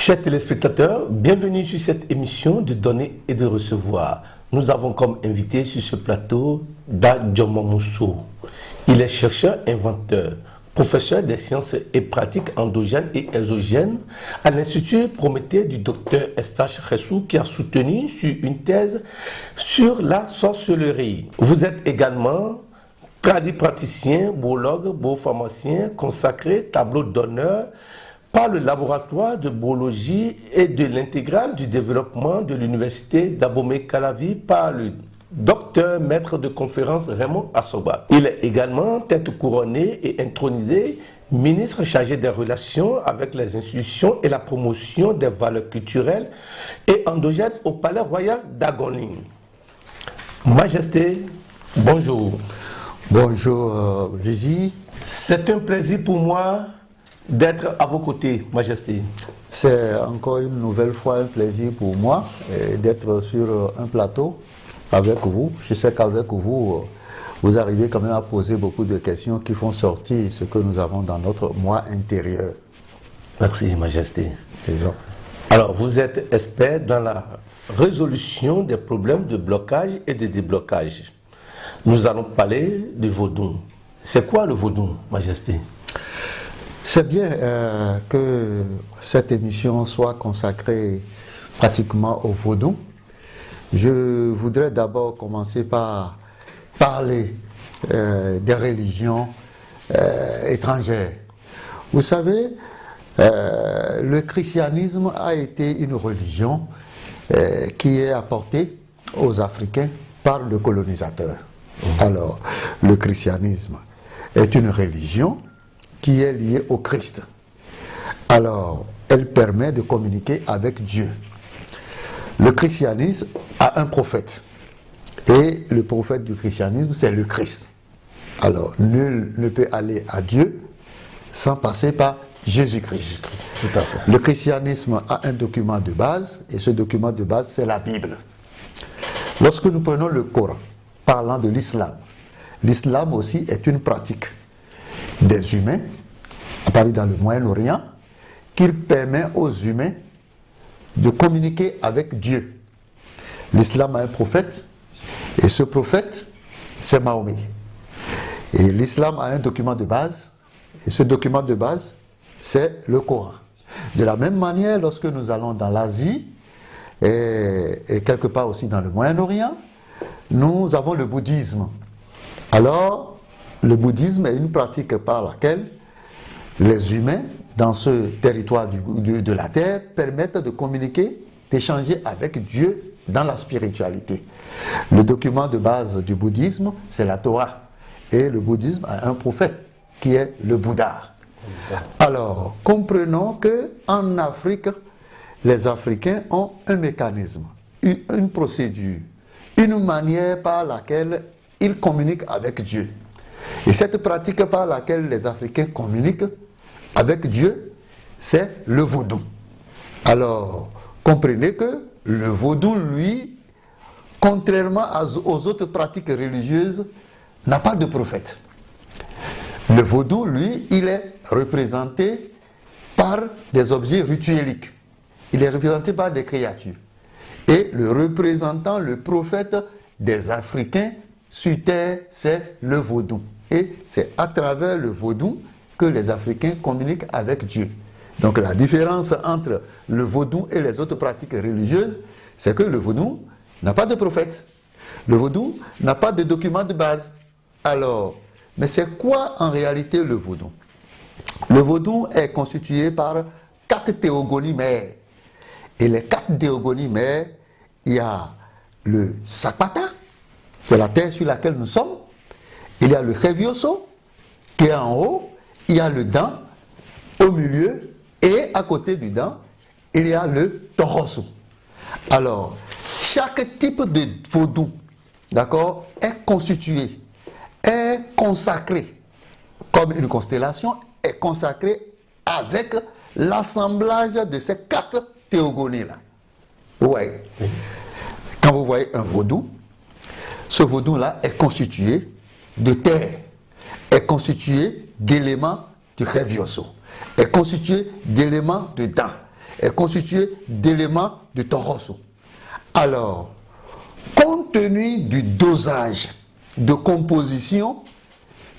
Chers téléspectateurs, bienvenue sur cette émission de Donner et de recevoir. Nous avons comme invité sur ce plateau Da Djoma Mousso. Il est chercheur, inventeur, professeur des sciences et pratiques endogènes et exogènes à l'Institut Prométhée du docteur Estache Ressou qui a soutenu sur une thèse sur la sorcellerie. Vous êtes également praticien, biologue, biopharmacien, consacré, tableau d'honneur par le laboratoire de biologie et de l'intégrale du développement de l'université d'Abomey-Calavi par le docteur maître de conférence Raymond Assoba. Il est également tête couronnée et intronisé ministre chargé des relations avec les institutions et la promotion des valeurs culturelles et endogènes au Palais Royal d'Agoning. Majesté, bonjour. Bonjour Vizi. C'est un plaisir pour moi d'être à vos côtés, Majesté. C'est encore une nouvelle fois un plaisir pour moi d'être sur un plateau avec vous. Je sais qu'avec vous, vous arrivez quand même à poser beaucoup de questions qui font sortir ce que nous avons dans notre moi intérieur. Merci, Majesté. Déjà. Alors, vous êtes expert dans la résolution des problèmes de blocage et de déblocage. Nous allons parler du vaudou. C'est quoi le vaudou, Majesté? C'est bien que cette émission soit consacrée pratiquement au vaudou. Je voudrais d'abord commencer par parler des religions étrangères. Vous savez, le christianisme a été une religion qui est apportée aux Africains par le colonisateur. Alors, le christianisme est une religion qui est liée au Christ. Alors, elle permet de communiquer avec Dieu. Le christianisme a un prophète. Et le prophète du christianisme, c'est le Christ. Alors, nul ne peut aller à Dieu sans passer par Jésus-Christ. Tout à fait. Le christianisme a un document de base, et ce document de base, c'est la Bible. Lorsque nous prenons le Coran, parlant de l'islam aussi est une pratique des humains, apparue dans le Moyen-Orient, qui permet aux humains de communiquer avec Dieu. L'islam a un prophète, et ce prophète, c'est Mahomet. Et l'islam a un document de base, et ce document de base, c'est le Coran. De la même manière, lorsque nous allons dans l'Asie, et quelque part aussi dans le Moyen-Orient, nous avons le bouddhisme. Alors, le bouddhisme est une pratique par laquelle les humains, dans ce territoire de la terre, permettent de communiquer, d'échanger avec Dieu dans la spiritualité. Le document de base du bouddhisme, c'est la Torah. Et le bouddhisme a un prophète, qui est le Bouddha. Alors, comprenons qu'en Afrique, les Africains ont un mécanisme, une procédure, une manière par laquelle ils communiquent avec Dieu. Et cette pratique par laquelle les Africains communiquent avec Dieu, c'est le vaudou. Alors, comprenez que le vaudou, lui, contrairement aux autres pratiques religieuses, n'a pas de prophète. Le vaudou, lui, il est représenté par des objets ritueliques. Il est représenté par des créatures. Et le représentant, le prophète des Africains sur terre, c'est le vaudou. Et c'est à travers le vaudou que les Africains communiquent avec Dieu. Donc la différence entre le vaudou et les autres pratiques religieuses, c'est que le vaudou n'a pas de prophète. Le vaudou n'a pas de document de base. Alors, mais c'est quoi en réalité le vaudou? Le vaudou est constitué par 4 théogonies mères. Et les 4 théogonies mères, il y a le Sapata, c'est la terre sur laquelle nous sommes. Il y a le Revioso, qui est en haut. Il y a le dent au milieu. Et à côté du dent, il y a le Toroso. Alors, chaque type de vaudou, d'accord, est constitué, est consacré, comme une constellation, est consacré avec l'assemblage de ces 4 théogonies-là. Ouais. Quand vous voyez un vaudou, ce vaudou-là est constitué de terre, est constitué d'éléments du Revioso, est constitué d'éléments de dents, est constitué d'éléments de Toronso. Alors, compte tenu du dosage de composition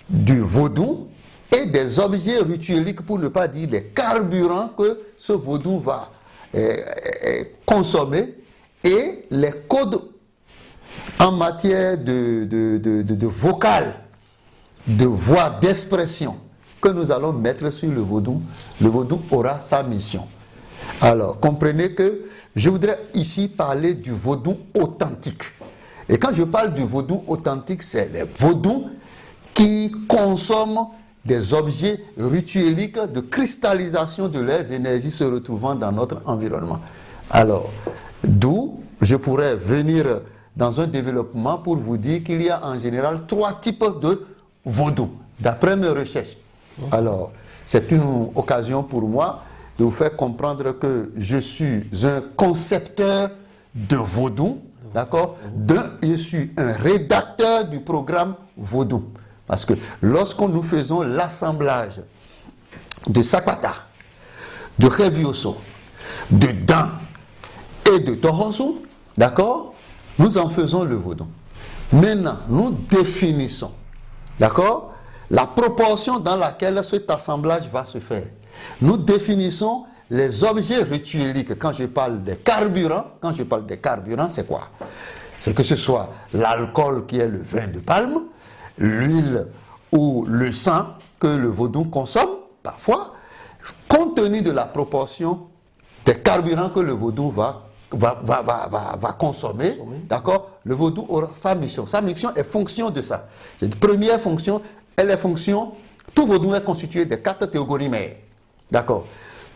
du vaudou et des objets ritueliques, pour ne pas dire des carburants que ce vaudou va consommer, et les codes en matière de vocal, de voix, d'expression que nous allons mettre sur le vaudou aura sa mission. Alors, comprenez que je voudrais ici parler du vaudou authentique. Et quand je parle du vaudou authentique, c'est les vaudous qui consomment des objets ritueliques de cristallisation de leurs énergies se retrouvant dans notre environnement. Alors, d'où je pourrais venir dans un développement pour vous dire qu'il y a en général 3 types de vaudou, d'après mes recherches. Alors, c'est une occasion pour moi de vous faire comprendre que je suis un concepteur de vaudou, d'accord? Je suis un rédacteur du programme vaudou. Parce que lorsque nous faisons l'assemblage de Sakpata, de Revioso, de Dan et de Toronso, d'accord, nous en faisons le vaudou. Maintenant, nous définissons, d'accord, la proportion dans laquelle cet assemblage va se faire. Nous définissons les objets ritueliques. Quand je parle des carburants, c'est quoi? C'est que ce soit l'alcool qui est le vin de palme, l'huile ou le sang que le vaudou consomme, parfois, compte tenu de la proportion des carburants que le vaudou va consommer, d'accord, le vaudou aura sa mission. Sa mission est fonction de ça. Cette première fonction, elle est fonction, tout vaudou est constitué de 4 théogorimères, d'accord.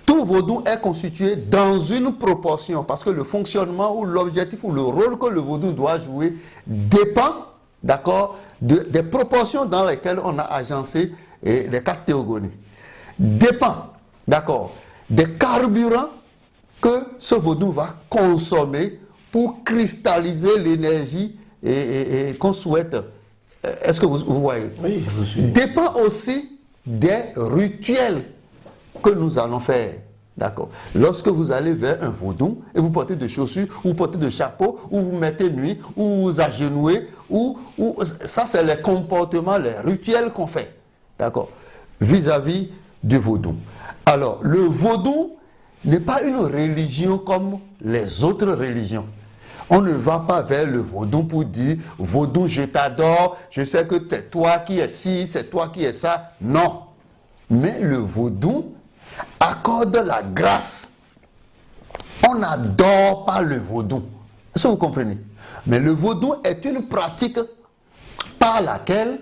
Tout vaudou est constitué dans une proportion, parce que le fonctionnement ou l'objectif ou le rôle que le vaudou doit jouer dépend, d'accord, des proportions dans lesquelles on a agencé les 4 théogonies. Dépend, d'accord, des carburants que ce vaudou va consommer pour cristalliser l'énergie qu'on souhaite. Est-ce que vous voyez? Oui, je suis. Dépend aussi des rituels que nous allons faire. D'accord. Lorsque vous allez vers un vaudou et vous portez des chaussures, ou vous portez des chapeaux, ou vous mettez nuit, ou vous agenouillez, ça c'est les comportements, les rituels qu'on fait. D'accord. Vis-à-vis du vaudou. Alors, le vaudou n'est pas une religion comme les autres religions. On ne va pas vers le vaudou pour dire « Vaudou, je t'adore, je sais que c'est toi qui es ci, c'est toi qui es ça. » Non. Mais le vaudou accorde la grâce. On n'adore pas le vaudou. Est-ce que vous comprenez? Mais le vaudou est une pratique par laquelle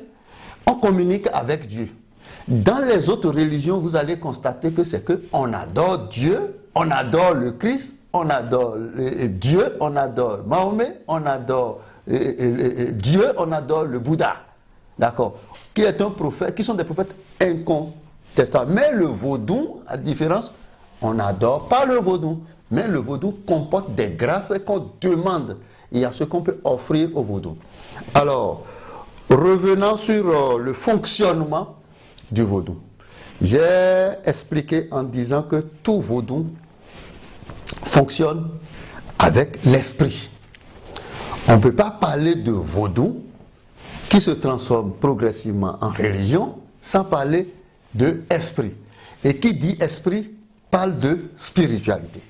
on communique avec Dieu. Dans les autres religions, vous allez constater que c'est qu'on adore Dieu, on adore le Christ, on adore Dieu, on adore Mahomet, on adore Dieu, on adore le Bouddha. D'accord? Qui est un prophète, qui sont des prophètes incontestables. Mais le vaudou, à différence, on n'adore pas le vaudou. Mais le vaudou comporte des grâces qu'on demande. Il y a ce qu'on peut offrir au vaudou. Alors, revenant sur le fonctionnement du vaudou. J'ai expliqué en disant que tout vaudou fonctionne avec l'esprit. On ne peut pas parler de vaudou qui se transforme progressivement en religion sans parler de esprit. Et qui dit esprit parle de spiritualité.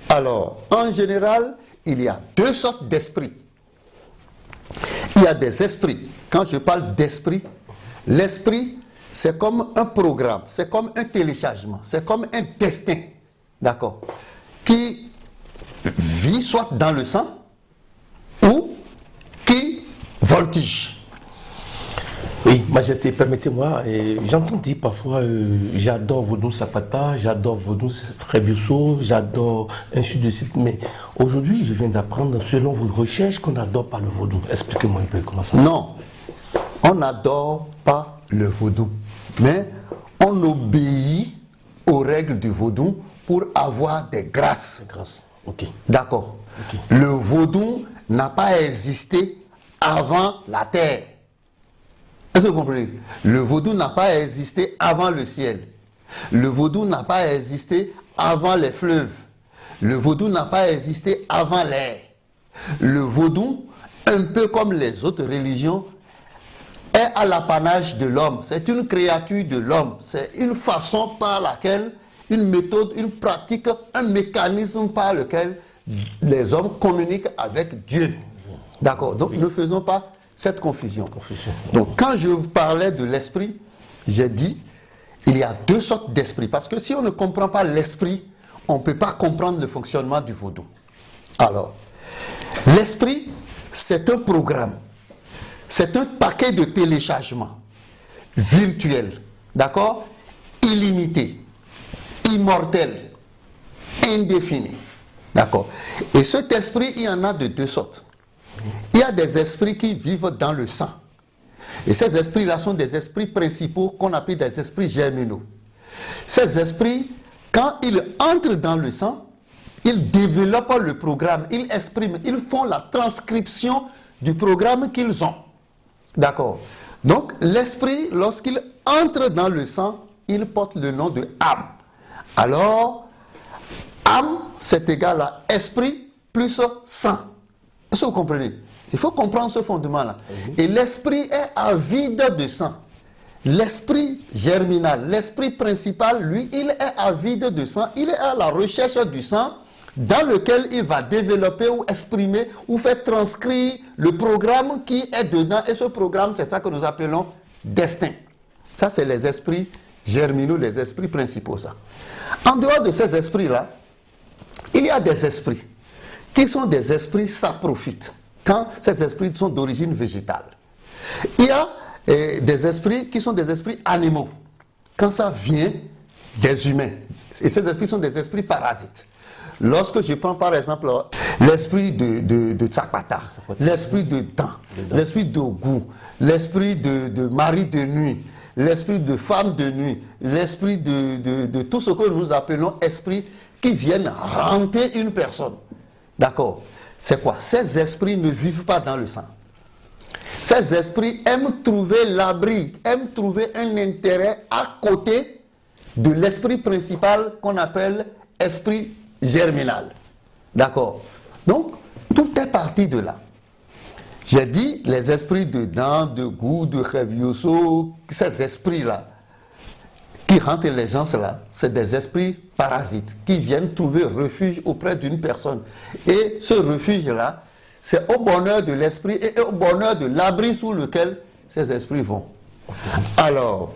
Alors, en général, il y a 2 sortes d'esprits. Il y a des esprits. Quand je parle d'esprit, l'esprit, c'est comme un programme, c'est comme un téléchargement, c'est comme un destin, d'accord, qui vit soit dans le sang ou qui voltige. Oui, Majesté, permettez-moi, j'entends dire parfois, j'adore Vaudou Sakpata, j'adore Vaudou Revioso, j'adore ainsi de suite, mais aujourd'hui, je viens d'apprendre, selon vos recherches, qu'on n'adore pas le vaudou. Expliquez-moi un peu comment ça. Non, on n'adore pas le vaudou, mais on obéit aux règles du vaudou pour avoir des grâces. Des grâces, ok. D'accord. Okay. Le vaudou n'a pas existé avant la terre. Est-ce que vous comprenez? Le vaudou n'a pas existé avant le ciel. Le vaudou n'a pas existé avant les fleuves. Le vaudou n'a pas existé avant l'air. Le vaudou, un peu comme les autres religions, est à l'apanage de l'homme. C'est une créature de l'homme. C'est une façon par laquelle, une méthode, une pratique, un mécanisme par lequel les hommes communiquent avec Dieu. D'accord? Donc ne faisons pas cette confusion. Donc quand je vous parlais de l'esprit, j'ai dit, il y a deux sortes d'esprit. Parce que si on ne comprend pas l'esprit, on ne peut pas comprendre le fonctionnement du vaudou. Alors, l'esprit, c'est un programme. C'est un paquet de téléchargement virtuel, d'accord? Illimité, immortel, indéfini, d'accord? Et cet esprit, il y en a de deux sortes. Il y a des esprits qui vivent dans le sang. Et ces esprits-là sont des esprits principaux qu'on appelle des esprits germinaux. Ces esprits, quand ils entrent dans le sang, ils développent le programme, ils expriment, ils font la transcription du programme qu'ils ont. D'accord? Donc, l'esprit, lorsqu'il entre dans le sang, il porte le nom de âme. Alors, âme, c'est égal à esprit plus sang. Est-ce que vous comprenez? Il faut comprendre ce fondement-là. Et l'esprit est avide de sang. L'esprit germinal, l'esprit principal, lui, il est avide de sang. Il est à la recherche du sang dans lequel il va développer ou exprimer ou faire transcrire le programme qui est dedans. Et ce programme, c'est ça que nous appelons destin. Ça, c'est les esprits germinaux, les esprits principaux, ça. En dehors de ces esprits-là, il y a des esprits qui sont des esprits saprophytes, quand ces esprits sont d'origine végétale. Il y a des esprits qui sont des esprits animaux, quand ça vient des humains. Et ces esprits sont des esprits parasites. Lorsque je prends par exemple l'esprit de Tsakpata, l'esprit de Dan, l'esprit d'Ogu, l'esprit de mari de nuit, l'esprit de femme de nuit, l'esprit de tout ce que nous appelons esprits qui viennent hanter une personne. D'accord? C'est quoi? Ces esprits ne vivent pas dans le sang. Ces esprits aiment trouver l'abri, aiment trouver un intérêt à côté de l'esprit principal qu'on appelle esprit germinal. D'accord? Donc, tout est parti de là. J'ai dit les esprits de Dan, de Gou, de Revioso, ces esprits-là, qui hantent les gens, c'est des esprits parasites qui viennent trouver refuge auprès d'une personne. Et ce refuge-là, c'est au bonheur de l'esprit et au bonheur de l'abri sous lequel ces esprits vont. Alors,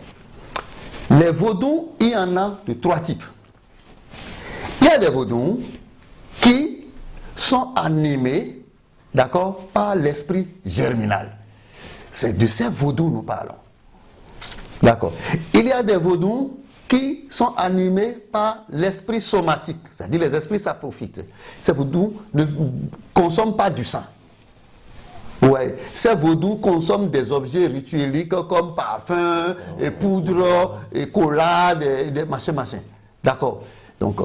les vaudous, il y en a de trois types. Il y a des vaudous qui sont animés, d'accord, par l'esprit germinal. C'est de ces vaudous nous parlons. D'accord. Il y a des vaudous qui sont animés par l'esprit somatique, c'est-à-dire les esprits saprophytes. Ces vaudous ne consomment pas du sang. Ouais. Ces vaudous consomment des objets ritueliques comme parfum, et poudre, et collade, et machin. D'accord. Donc,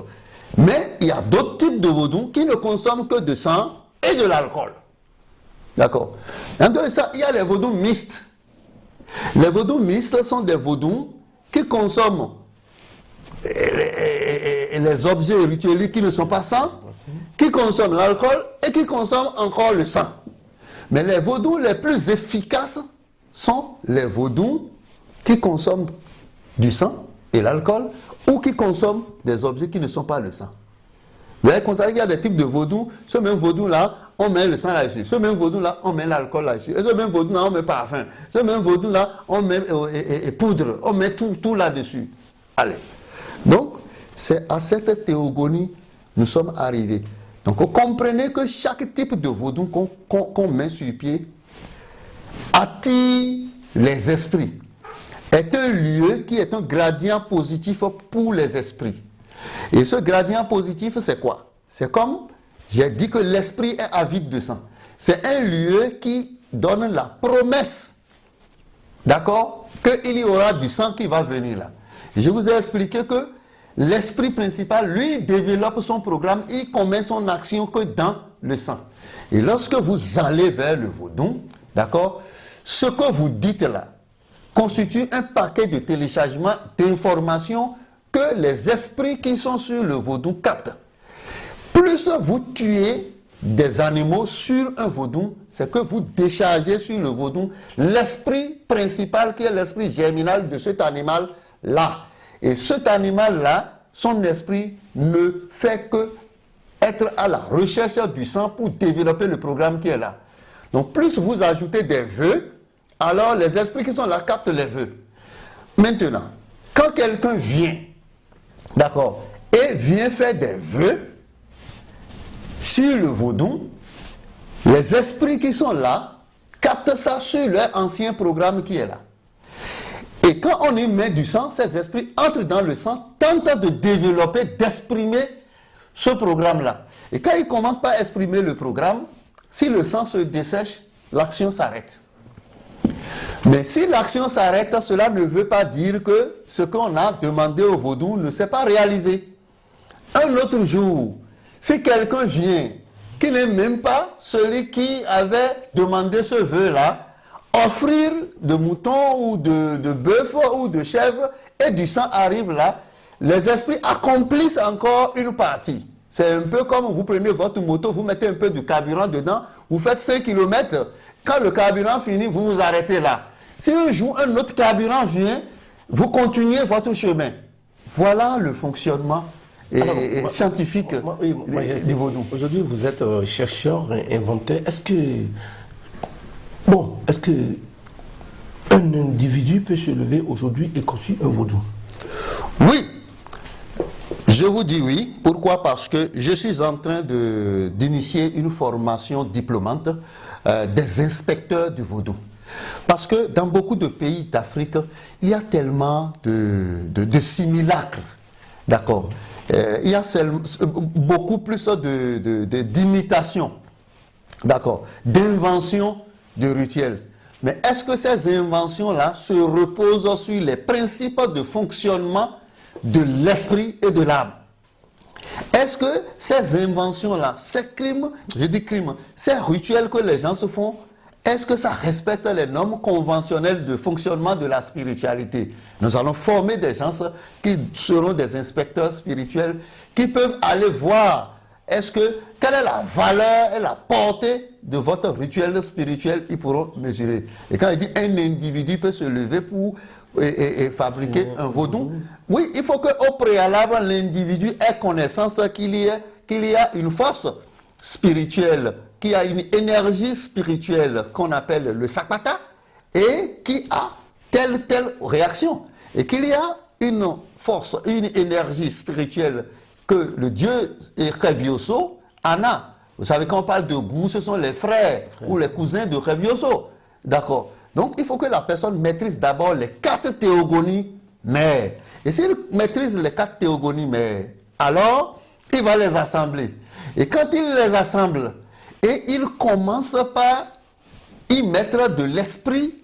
mais il y a d'autres types de vaudous qui ne consomment que de sang et de l'alcool. D'accord. Dans ça, il y a les vaudous mixtes. Les vaudous mixtes sont des vaudous qui consomment les objets rituels qui ne sont pas sang, qui consomment l'alcool et qui consomment encore le sang. Mais les vaudous les plus efficaces sont les vaudous qui consomment du sang et l'alcool ou qui consomment des objets qui ne sont pas le sang. Vous voyez, constatez qu'il y a des types de vaudous. Ce même vaudou-là, on met le sang là-dessus. Ce même vaudou-là, on met l'alcool là-dessus. Et ce même vaudou-là, on met parfum. Ce même vaudou-là, on met poudre. On met tout là-dessus. Allez. Donc, c'est à cette théogonie nous sommes arrivés. Donc, vous comprenez que chaque type de vaudou qu'on met sur pied attire les esprits. Est un lieu qui est un gradient positif pour les esprits. Et ce gradient positif, c'est quoi? C'est comme, j'ai dit que l'esprit est avide de sang. C'est un lieu qui donne la promesse, d'accord, qu'il y aura du sang qui va venir là. Je vous ai expliqué que l'esprit principal, lui, développe son programme, il commet son action que dans le sang. Et lorsque vous allez vers le vaudou, d'accord, ce que vous dites là constitue un paquet de téléchargement d'informations que les esprits qui sont sur le vaudou captent. Plus vous tuez des animaux sur un vaudou, c'est que vous déchargez sur le vaudou l'esprit principal qui est l'esprit germinal de cet animal-là. Et cet animal-là, son esprit ne fait que être à la recherche du sang pour développer le programme qui est là. Donc plus vous ajoutez des vœux, alors les esprits qui sont là captent les vœux. Maintenant, quand quelqu'un vient, d'accord, et vient faire des vœux sur le vaudou, les esprits qui sont là captent ça sur leur ancien programme qui est là. Et quand on y met du sang, ces esprits entrent dans le sang, tentent de développer, d'exprimer ce programme-là. Et quand ils commencent par exprimer le programme, si le sang se dessèche, l'action s'arrête. Mais si l'action s'arrête, cela ne veut pas dire que ce qu'on a demandé au vaudou ne s'est pas réalisé. Un autre jour, si quelqu'un vient, qui n'est même pas celui qui avait demandé ce vœu-là, offrir de mouton ou de bœuf ou de chèvre et du sang arrive là, les esprits accomplissent encore une partie. C'est un peu comme vous prenez votre moto, vous mettez un peu de carburant dedans, vous faites 5 km, quand le carburant finit, vous vous arrêtez là. Si un jour un autre carburant vient, vous continuez votre chemin. Voilà le fonctionnement scientifique du vaudou. Aujourd'hui, vous êtes chercheur, inventeur. Est-ce que un individu peut se lever aujourd'hui et construire un vaudou? Oui. Je vous dis oui. Pourquoi? Parce que je suis en train d'initier une formation diplômante des inspecteurs du vaudou. Parce que dans beaucoup de pays d'Afrique, il y a tellement de simulacres. D'accord? Il y a beaucoup plus d'imitations. D'accord? D'inventions de rituels. Mais est-ce que ces inventions-là se reposent sur les principes de fonctionnement de l'esprit et de l'âme? Est-ce que ces inventions-là, ces crimes, je dis crimes, ces rituels que les gens se font, est-ce que ça respecte les normes conventionnelles de fonctionnement de la spiritualité? Nous allons former des gens qui seront des inspecteurs spirituels, qui peuvent aller voir quelle est la valeur et la portée de votre rituel spirituel, ils pourront mesurer. Et quand il dit un individu peut se lever pour fabriquer un vaudou, oui, il faut qu'au préalable, l'individu ait connaissance qu'il y a une force spirituelle, qu'il y a une énergie spirituelle qu'on appelle le sakpata, et qui a telle réaction. Et qu'il y a une force, une énergie spirituelle que le dieu Revioso en a. Vous savez, quand on parle de goût, ce sont les frères ou les cousins de Revioso. D'accord? Donc, il faut que la personne maîtrise d'abord les 4 théogonies mères. Et s'il maîtrise les 4 théogonies mères, alors, il va les assembler. Et quand il les assemble, et il commence par y mettre de l'esprit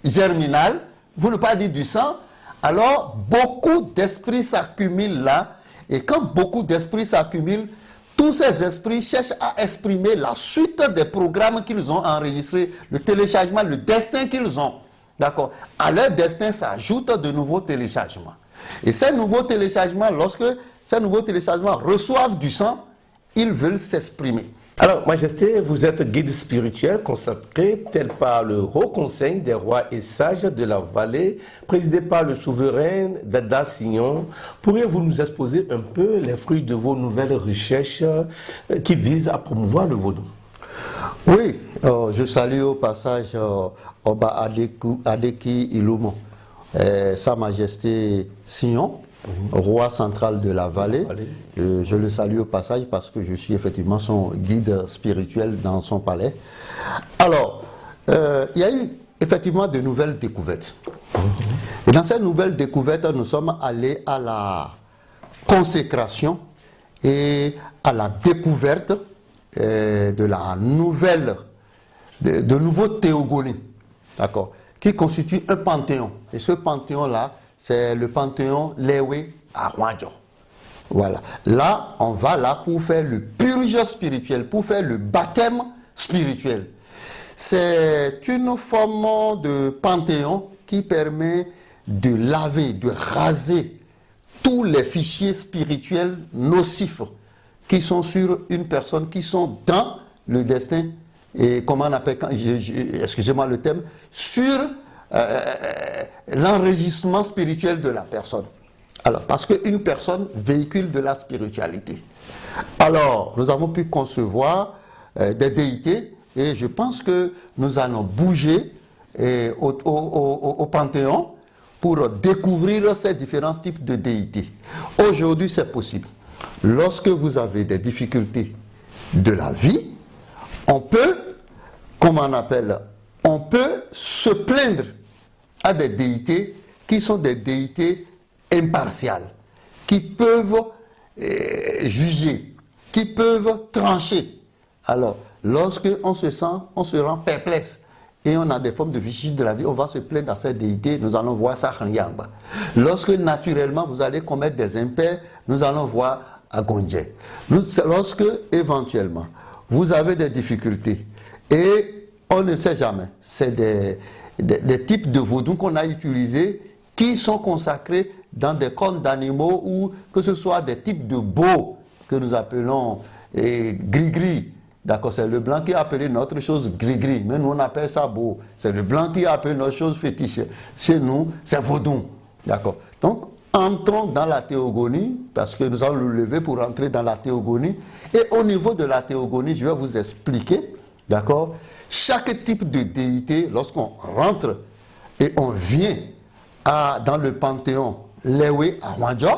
germinal, pour ne pas dire du sang, alors beaucoup d'esprits s'accumulent là. Et quand beaucoup d'esprits s'accumulent, tous ces esprits cherchent à exprimer la suite des programmes qu'ils ont enregistrés, le téléchargement, le destin qu'ils ont. D'accord? À leur destin s'ajoutent de nouveaux téléchargements. Et ces nouveaux téléchargements, lorsque ces nouveaux téléchargements reçoivent du sang, ils veulent s'exprimer. Alors, Majesté, vous êtes guide spirituel consacré tel par le Haut Conseil des rois et sages de la vallée, présidé par le souverain Dada Signon. Pourriez-vous nous exposer un peu les fruits de vos nouvelles recherches qui visent à promouvoir le vaudou? Oui, je salue au passage Oba Adeki Ilumo, Sa Majesté Signon, roi central de la vallée. Je le salue au passage parce que je suis effectivement son guide spirituel dans son palais. Alors, il y a eu effectivement de nouvelles découvertes. Et dans ces nouvelles découvertes, nous sommes allés à la consécration et à la découverte de la nouvelle, de nouveaux théogonies, d'accord, qui constituent un panthéon. Et ce panthéon-là, c'est le panthéon Lewe à Rwadjo. Voilà. Là, on va là pour faire le purge spirituel, pour faire le baptême spirituel. C'est une forme de panthéon qui permet de laver, de raser tous les fichiers spirituels nocifs qui sont sur une personne, qui sont dans le destin, et comment on appelle, excusez-moi le thème, sur l'enregistrement spirituel de la personne. Alors, parce qu'une personne véhicule de la spiritualité. Alors, nous avons pu concevoir des déités, et je pense que nous allons bouger au Panthéon pour découvrir ces différents types de déités. Aujourd'hui, c'est possible. Lorsque vous avez des difficultés de la vie, on peut, comment on appelle, on peut se plaindre à des déités qui sont des déités impartiales, qui peuvent juger, qui peuvent trancher. Alors, lorsque on se rend perplexe, et on a des formes de vicissitudes de la vie, on va se plaindre à cette déité, nous allons voir ça à Nyamba. Lorsque naturellement vous allez commettre des impairs, nous allons voir à Gondje. Lorsque éventuellement vous avez des difficultés, et on ne sait jamais, c'est des types de vaudou qu'on a utilisés qui sont consacrés dans des cornes d'animaux, ou que ce soit des types de beaux que nous appelons gris-gris. D'accord, c'est le blanc qui a appelé notre chose gris-gris, mais nous on appelle ça beau. C'est le blanc qui a appelé notre chose fétiche. Chez nous, c'est vaudou. D'accord. Donc, entrons dans la théogonie, parce que nous allons nous lever pour entrer dans la théogonie. Et au niveau de la théogonie, je vais vous expliquer, d'accord, chaque type de déité, lorsqu'on rentre et on vient dans le panthéon Lewe à Rwandjo,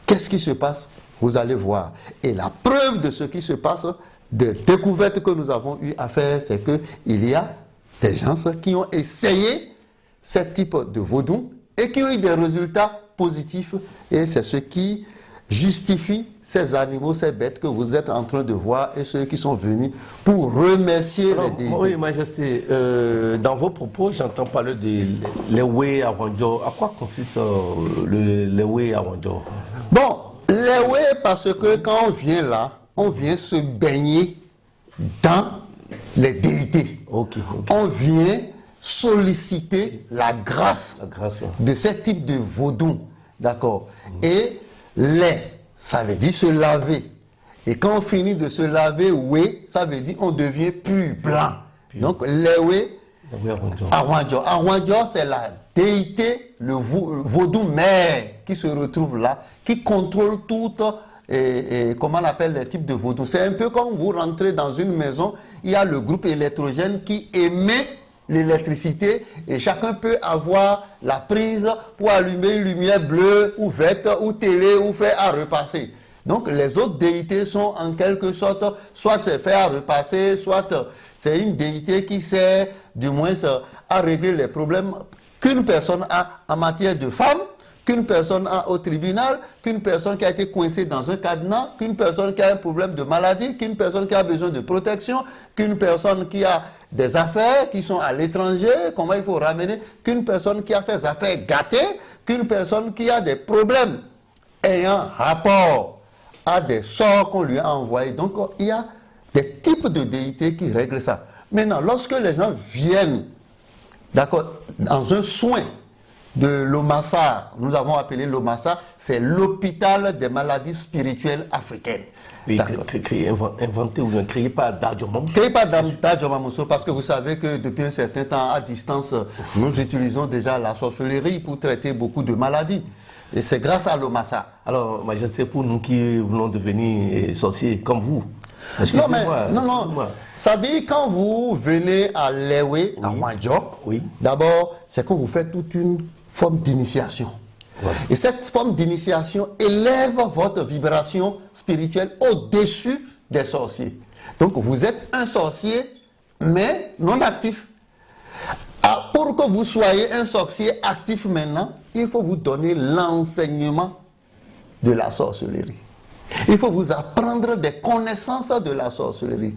qu'est-ce qui se passe? Vous allez voir. Et la preuve de ce qui se passe, des découvertes que nous avons eu à faire, c'est qu'il y a des gens qui ont essayé ce type de vaudou et qui ont eu des résultats positifs, et c'est ce qui justifie ces animaux, ces bêtes que vous êtes en train de voir, et ceux qui sont venus pour remercier les déités. Oui, Majesté, dans vos propos, j'entends parler de Lewe à Rwandjo. À quoi consiste le Lewe à Rwandjo? Bon, Lewe, parce que quand on vient là, on vient se baigner dans les déités. On vient solliciter la grâce de ce type de vaudou. D'accord. Et ça veut dire se laver. Et quand on finit de se laver, ça veut dire on devient plus blanc. Donc, à Rwandjo, c'est la déité, le vaudou mère qui se retrouve là, qui contrôle toute. Comment on appelle les types de vaudou. C'est un peu comme vous rentrez dans une maison, il y a le groupe électrogène qui émet l'électricité, et chacun peut avoir la prise pour allumer une lumière bleue ou verte ou télé ou faire à repasser. Donc les autres déités sont en quelque sorte, soit c'est faire à repasser, soit c'est une déité qui sert du moins à régler les problèmes qu'une personne a en matière de femme, qu'une personne a au tribunal, qu'une personne qui a été coincée dans un cadenas, qu'une personne qui a un problème de maladie, qu'une personne qui a besoin de protection, qu'une personne qui a des affaires qui sont à l'étranger, comment il faut ramener, qu'une personne qui a ses affaires gâtées, qu'une personne qui a des problèmes ayant rapport à des sorts qu'on lui a envoyés. Donc il y a des types de déités qui règlent ça. Maintenant, lorsque les gens viennent, d'accord, dans un soin de l'OMASA, nous avons appelé l'OMASA, c'est l'hôpital des maladies spirituelles africaines. Oui, inventé ou ne créé pas d'Adjomamousso. Créé pas d'Adjomamousso, parce que vous savez que depuis un certain temps, à distance, nous utilisons déjà la sorcellerie pour traiter beaucoup de maladies. Et c'est grâce à l'OMASA. Alors, Majesté, pour nous qui voulons devenir sorciers comme vous, non. Ça dit, quand vous venez à Lewe, à Rwandjo, d'abord, c'est quand vous faites toute une forme d'initiation. Voilà. Et cette forme d'initiation élève votre vibration spirituelle au-dessus des sorciers. Donc, vous êtes un sorcier, mais non actif. Pour que vous soyez un sorcier actif maintenant, il faut vous donner l'enseignement de la sorcellerie. Il faut vous apprendre des connaissances de la sorcellerie.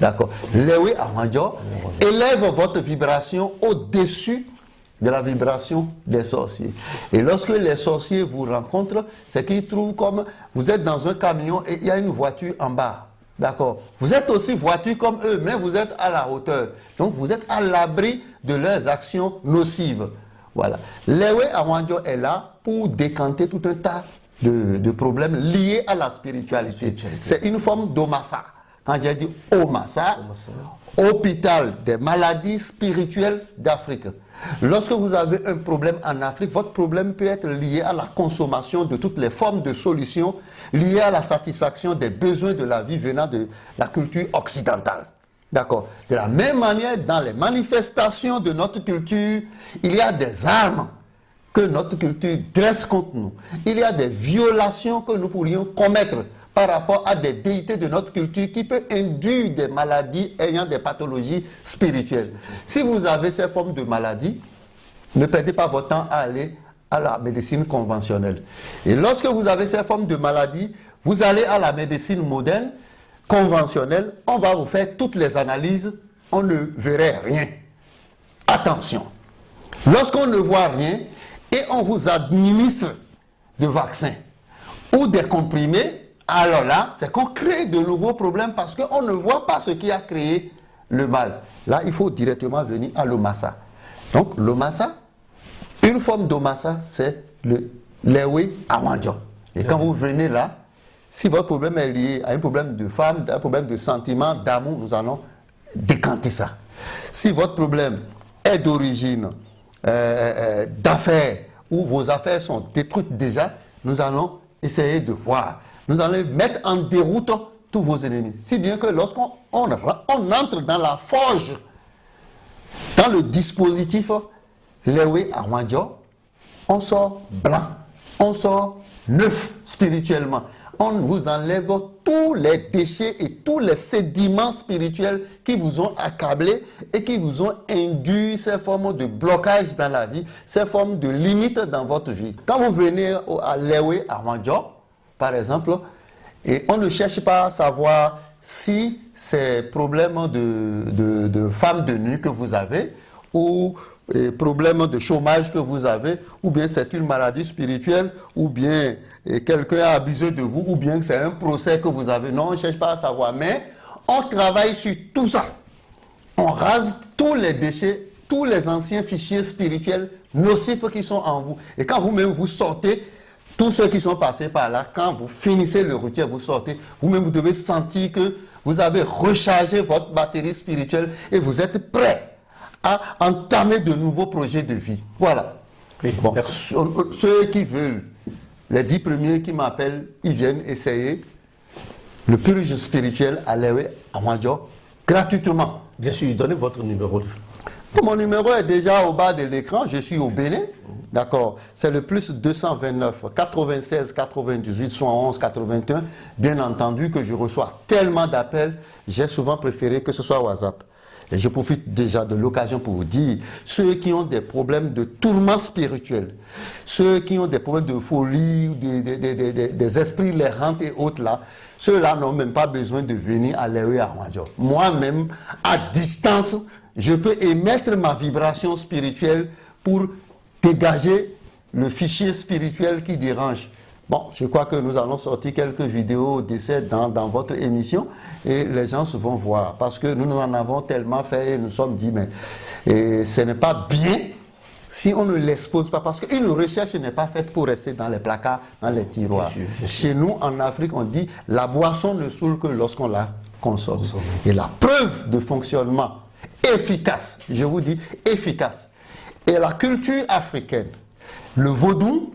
D'accord. Lewe à Rwandjo élève votre vibration au-dessus de la vibration des sorciers. Et lorsque les sorciers vous rencontrent, c'est qu'ils trouvent comme vous êtes dans un camion et il y a une voiture en bas. D'accord. Vous êtes aussi voiture comme eux, mais vous êtes à la hauteur. Donc vous êtes à l'abri de leurs actions nocives. Voilà. Lewe Awanjo est là pour décanter tout un tas de problèmes liés à la spiritualité. C'est une forme d'Omassa. Quand j'ai dit Omassa, hôpital des maladies spirituelles d'Afrique. Lorsque vous avez un problème en Afrique, votre problème peut être lié à la consommation de toutes les formes de solutions liées à la satisfaction des besoins de la vie venant de la culture occidentale. D'accord. De la même manière, dans les manifestations de notre culture, il y a des armes que notre culture dresse contre nous. Il y a des violations que nous pourrions commettre par rapport à des déités de notre culture qui peuvent induire des maladies ayant des pathologies spirituelles. Si vous avez ces formes de maladies, ne perdez pas votre temps à aller à la médecine conventionnelle. Et lorsque vous avez ces formes de maladies, vous allez à la médecine moderne, conventionnelle, on va vous faire toutes les analyses, on ne verrait rien. Attention, lorsqu'on ne voit rien et on vous administre de vaccins ou des comprimés, alors là, c'est qu'on crée de nouveaux problèmes parce qu'on ne voit pas ce qui a créé le mal. Là, il faut directement venir à l'Omassa. Donc, l'Omassa, une forme d'Omassa, c'est le Lewe Awanjo. Et quand vous venez là, si votre problème est lié à un problème de femme, à un problème de sentiment, d'amour, nous allons décanter ça. Si votre problème est d'origine d'affaires, où vos affaires sont détruites déjà, nous allons essayer de voir. Nous allons mettre en déroute tous vos ennemis. Si bien que lorsqu'on entre dans la forge, dans le dispositif Lewe Awanjo, on sort blanc, on sort neuf spirituellement. On vous enlève tous les déchets et tous les sédiments spirituels qui vous ont accablé et qui vous ont induit ces formes de blocage dans la vie, ces formes de limites dans votre vie. Quand vous venez à Lewe Awanjo, par exemple, et on ne cherche pas à savoir si c'est problème de femme de nuit que vous avez ou problème de chômage que vous avez, ou bien c'est une maladie spirituelle, ou bien quelqu'un a abusé de vous, ou bien c'est un procès que vous avez. Non, on ne cherche pas à savoir, mais on travaille sur tout ça. On rase tous les déchets, tous les anciens fichiers spirituels nocifs qui sont en vous. Et quand vous-même vous sortez, tous ceux qui sont passés par là, quand vous finissez le rituel, vous sortez, vous-même vous devez sentir que vous avez rechargé votre batterie spirituelle et vous êtes prêt à entamer de nouveaux projets de vie. Voilà. Oui, bon, ceux qui veulent, les 10 premiers qui m'appellent, ils viennent essayer le purge spirituel à Lewe Awanjo gratuitement. Bien sûr, donnez votre numéro. Mon numéro est déjà au bas de l'écran, je suis au Bénin. D'accord, c'est le plus 229 96 98 71 81. Bien entendu que je reçois tellement d'appels, j'ai souvent préféré que ce soit WhatsApp. Et je profite déjà de l'occasion pour vous dire, ceux qui ont des problèmes de tourment spirituel, ceux qui ont des problèmes de folie, des esprits errants et autres là, ceux-là n'ont même pas besoin de venir à Lewe Awanjo. Moi-même, à distance, je peux émettre ma vibration spirituelle pour dégager le fichier spirituel qui dérange. Bon, je crois que nous allons sortir quelques vidéos d'essai dans votre émission et les gens se vont voir parce que nous en avons tellement fait et nous sommes dit mais ce n'est pas bien si on ne l'expose pas parce qu'une recherche n'est pas faite pour rester dans les placards, dans les tiroirs. Bien sûr. Chez nous, en Afrique, on dit la boisson ne saoule que lorsqu'on la consomme. Et la preuve de fonctionnement efficace, je vous dis efficace, et la culture africaine, le vaudou,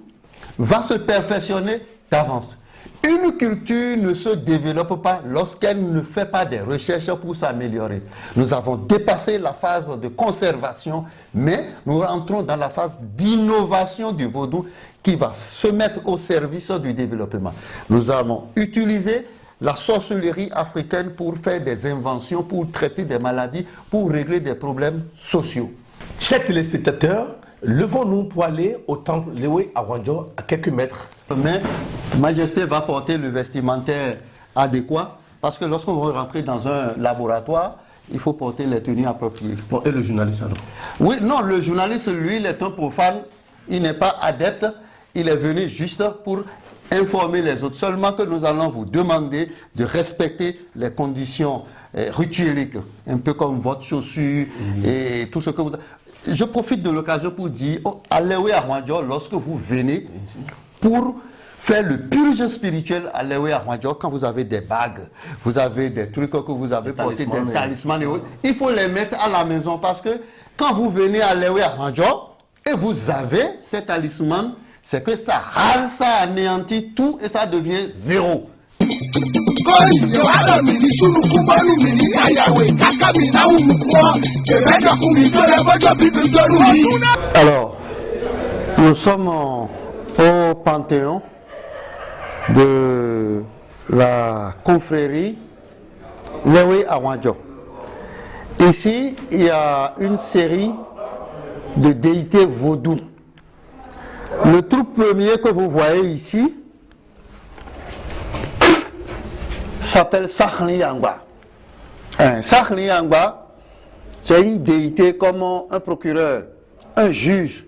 va se perfectionner d'avance. Une culture ne se développe pas lorsqu'elle ne fait pas des recherches pour s'améliorer. Nous avons dépassé la phase de conservation, mais nous rentrons dans la phase d'innovation du vaudou qui va se mettre au service du développement. Nous allons utiliser la sorcellerie africaine pour faire des inventions, pour traiter des maladies, pour régler des problèmes sociaux. Chers téléspectateurs, levons-nous pour aller au temple Lewe Awanjo à quelques mètres. Mais Majesté va porter le vestimentaire adéquat parce que lorsqu'on va rentrer dans un laboratoire, il faut porter les tenues appropriées. Bon, et le journaliste alors? Oui, non, le journaliste, lui, il est un profane, il n'est pas adepte, il est venu juste pour informer les autres. Seulement que nous allons vous demander de respecter les conditions ritueliques, un peu comme votre chaussure et tout ce que vous... je profite de l'occasion pour dire, à Lewe Ahmadjo, lorsque vous venez pour faire le purge spirituel à Lewe Ahmadjo, quand vous avez des bagues, vous avez des trucs que vous avez portés, des talismans et autres, il faut les mettre à la maison parce que quand vous venez à Lewe Ahmadjo et vous avez ces talismans, c'est que ça rase, ça anéantit tout et ça devient zéro. Alors, nous sommes au Panthéon de la confrérie Lewe Ahmadjo. Ici, il y a une série de déités vaudous. Le tout premier que vous voyez ici s'appelle Sakhli Yangba. Sakhli Yangba, c'est une déité comme un procureur, un juge,